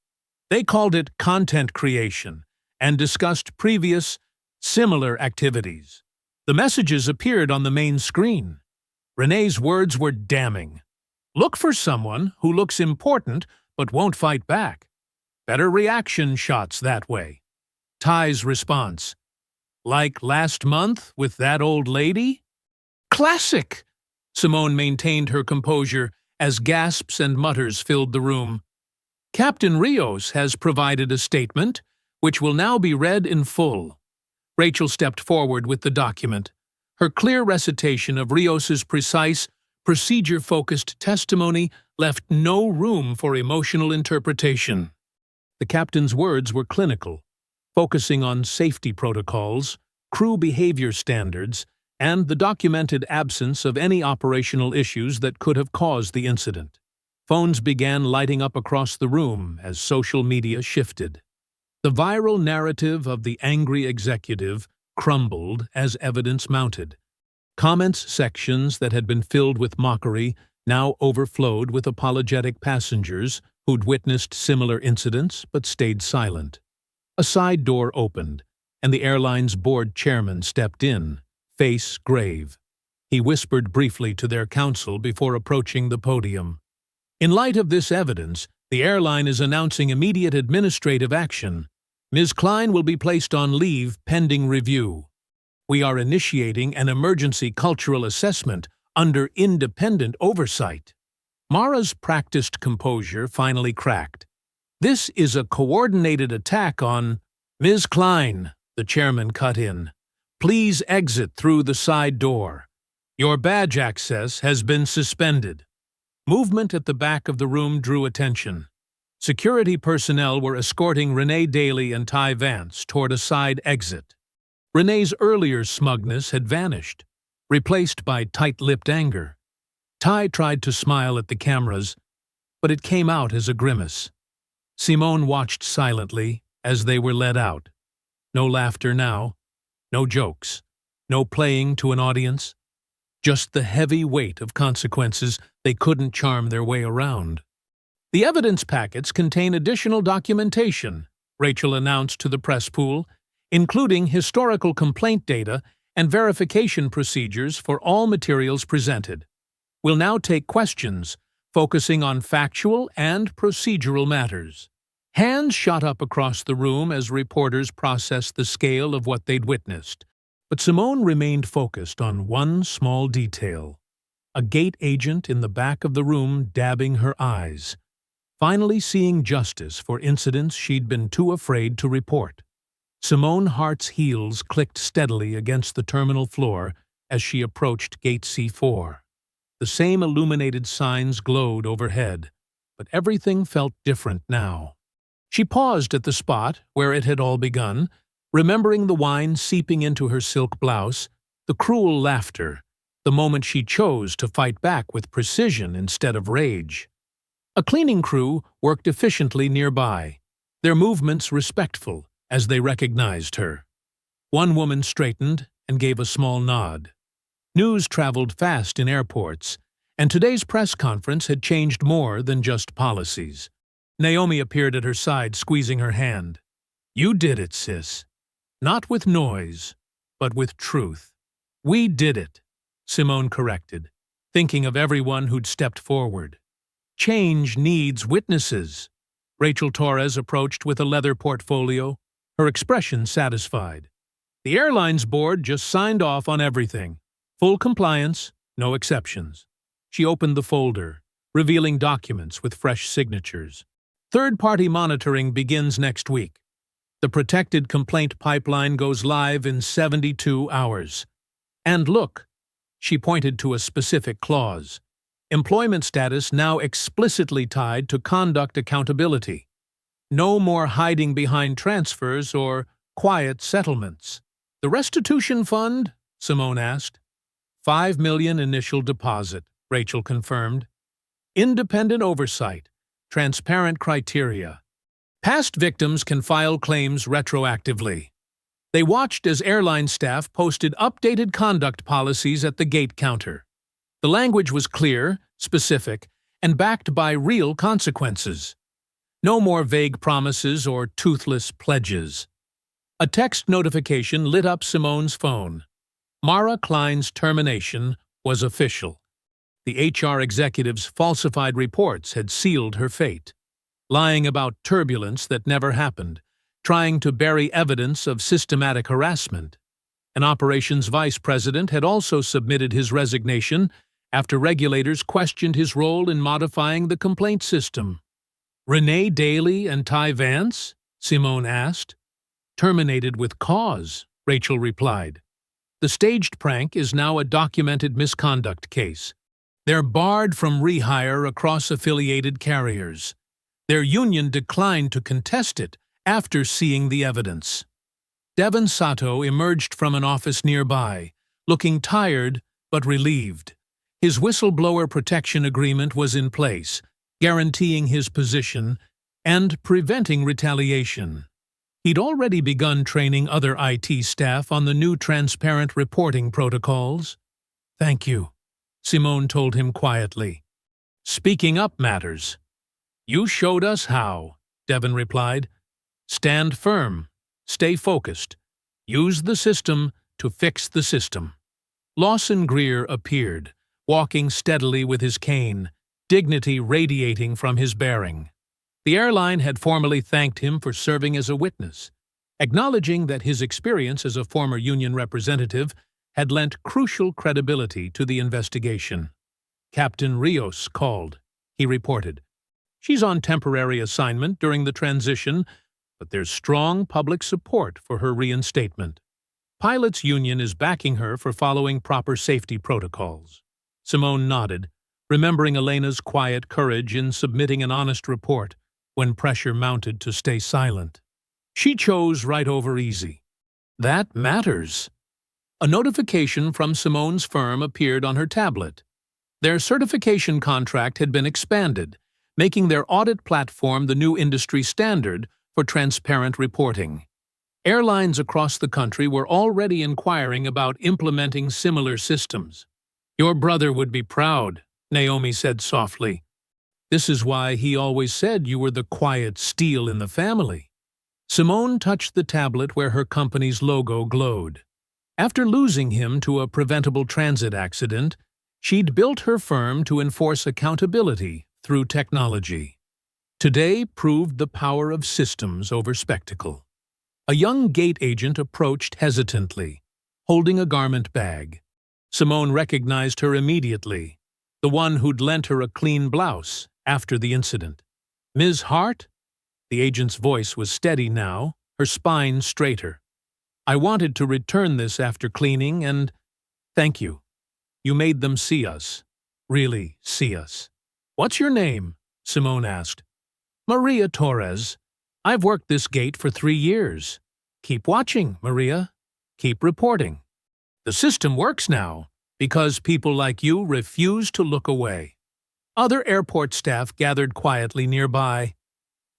[SPEAKER 1] "They called it content creation and discussed previous, similar activities. The messages appeared on the main screen. Renee's words were damning. Look for someone who looks important but won't fight back. Better reaction shots that way." Ty's response, "Like last month with that old lady?" "Classic!" Simone maintained her composure as gasps and mutters filled the room. "Captain Rios has provided a statement, which will now be read in full." Rachel stepped forward with the document. Her clear recitation of Rios's precise, procedure-focused testimony left no room for emotional interpretation. The captain's words were clinical, focusing on safety protocols, crew behavior standards, and the documented absence of any operational issues that could have caused the incident. Phones began lighting up across the room as social media shifted. The viral narrative of the angry executive crumbled as evidence mounted. Comments sections that had been filled with mockery now overflowed with apologetic passengers who'd witnessed similar incidents but stayed silent. A side door opened, and the airline's board chairman stepped in, face grave. He whispered briefly to their counsel before approaching the podium. "In light of this evidence, the airline is announcing immediate administrative action. Ms. Klein will be placed on leave pending review. We are initiating an emergency cultural assessment under independent oversight." Mara's practiced composure finally cracked. "This is a coordinated attack on—" "Ms. Klein," the chairman cut in, "please exit through the side door. Your badge access has been suspended." Movement at the back of the room drew attention. Security personnel were escorting Renee Daly and Ty Vance toward a side exit. Renee's earlier smugness had vanished, replaced by tight-lipped anger. Ty tried to smile at the cameras, but it came out as a grimace. Simone watched silently as they were led out. No laughter now, no jokes, no playing to an audience. Just the heavy weight of consequences they couldn't charm their way around. The evidence packets contain additional documentation, Rachel announced to the press pool, including historical complaint data and verification procedures for all materials presented. We'll now take questions, focusing on factual and procedural matters. Hands shot up across the room as reporters processed the scale of what they'd witnessed. But Simone remained focused on one small detail: a gate agent in the back of the room dabbing her eyes, finally seeing justice for incidents she'd been too afraid to report. Simone Hart's heels clicked steadily against the terminal floor as she approached Gate C4. The same illuminated signs glowed overhead, but everything felt different now. She paused at the spot where it had all begun, remembering the wine seeping into her silk blouse, the cruel laughter, the moment she chose to fight back with precision instead of rage. A cleaning crew worked efficiently nearby, their movements respectful as they recognized her. One woman straightened and gave a small nod. News traveled fast in airports, and today's press conference had changed more than just policies. Naomi appeared at her side, squeezing her hand. "You did it, sis. Not with noise, but with truth." "We did it," Simone corrected, thinking of everyone who'd stepped forward. "Change needs witnesses." Rachel Torres approached with a leather portfolio, her expression satisfied. "The airline's board just signed off on everything. Full compliance, no exceptions." She opened the folder, revealing documents with fresh signatures. Third-party monitoring begins next week. The protected complaint pipeline goes live in 72 hours. And look, she pointed to a specific clause. Employment status now explicitly tied to conduct accountability. No more hiding behind transfers or quiet settlements. "The restitution fund?" Simone asked. $5 million initial deposit, Rachel confirmed. "Independent oversight, transparent criteria. Past victims can file claims retroactively." They watched as airline staff posted updated conduct policies at the gate counter. The language was clear, specific, and backed by real consequences. No more vague promises or toothless pledges. A text notification lit up Simone's phone. Mara Klein's termination was official. The HR executive's falsified reports had sealed her fate. Lying about turbulence that never happened, trying to bury evidence of systematic harassment. An operations vice president had also submitted his resignation after regulators questioned his role in modifying the complaint system. "Renee Daly and Ty Vance?" Simone asked. "Terminated with cause," Rachel replied. "The staged prank is now a documented misconduct case. They're barred from rehire across affiliated carriers. Their union declined to contest it after seeing the evidence." Devon Sato emerged from an office nearby, looking tired but relieved. His whistleblower protection agreement was in place, guaranteeing his position and preventing retaliation. He'd already begun training other IT staff on the new transparent reporting protocols. "Thank you," Simone told him quietly. "Speaking up matters." "You showed us how," Devon replied. "Stand firm, stay focused, use the system to fix the system." Lawson Greer appeared, walking steadily with his cane, dignity radiating from his bearing. The airline had formally thanked him for serving as a witness, acknowledging that his experience as a former union representative had lent crucial credibility to the investigation. "Captain Rios called," he reported. "She's on temporary assignment during the transition, but there's strong public support for her reinstatement. Pilots' Union is backing her for following proper safety protocols." Simone nodded, remembering Elena's quiet courage in submitting an honest report when pressure mounted to stay silent. She chose right over easy. That matters. A notification from Simone's firm appeared on her tablet. Their certification contract had been expanded, making their audit platform the new industry standard for transparent reporting. Airlines across the country were already inquiring about implementing similar systems. "Your brother would be proud," Naomi said softly. "This is why he always said you were the quiet steel in the family." Simone touched the tablet where her company's logo glowed. After losing him to a preventable transit accident, she'd built her firm to enforce accountability through technology. Today proved the power of systems over spectacle. A young gate agent approached hesitantly, holding a garment bag. Simone recognized her immediately, the one who'd lent her a clean blouse after the incident. "Ms. Hart?" The agent's voice was steady now, her spine straighter. "I wanted to return this after cleaning and thank you. You made them see us. Really see us." "What's your name?" Simone asked. "Maria Torres. I've worked this gate for 3 years. Keep watching, Maria. Keep reporting. The system works now because people like you refuse to look away." Other airport staff gathered quietly nearby,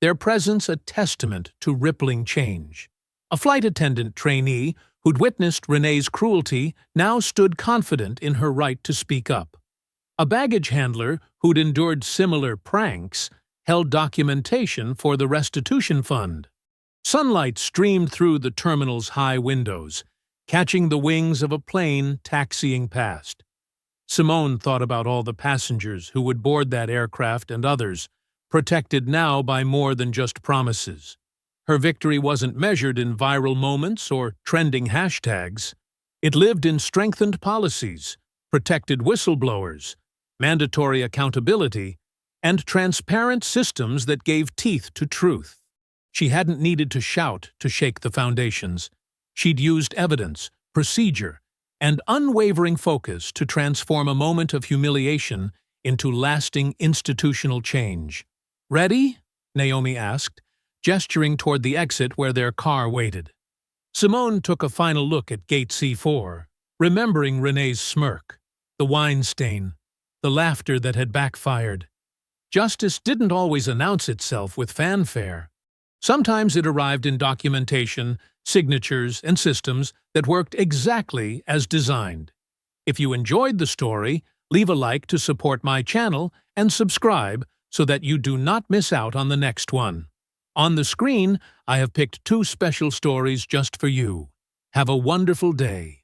[SPEAKER 1] their presence a testament to rippling change. A flight attendant trainee who'd witnessed Renee's cruelty now stood confident in her right to speak up. A baggage handler who'd endured similar pranks held documentation for the restitution fund. Sunlight streamed through the terminal's high windows, catching the wings of a plane taxiing past. Simone thought about all the passengers who would board that aircraft and others, protected now by more than just promises. Her victory wasn't measured in viral moments or trending hashtags. It lived in strengthened policies, protected whistleblowers, mandatory accountability, and transparent systems that gave teeth to truth. She hadn't needed to shout to shake the foundations. She'd used evidence, procedure, and unwavering focus to transform a moment of humiliation into lasting institutional change. "Ready?" Naomi asked, gesturing toward the exit where their car waited. Simone took a final look at Gate C4, remembering Renee's smirk, the wine stain, the laughter that had backfired. Justice didn't always announce itself with fanfare. Sometimes it arrived in documentation, signatures, and systems that worked exactly as designed. If you enjoyed the story, leave a like to support my channel and subscribe so that you do not miss out on the next one. On the screen, I have picked 2 special stories just for you. Have a wonderful day.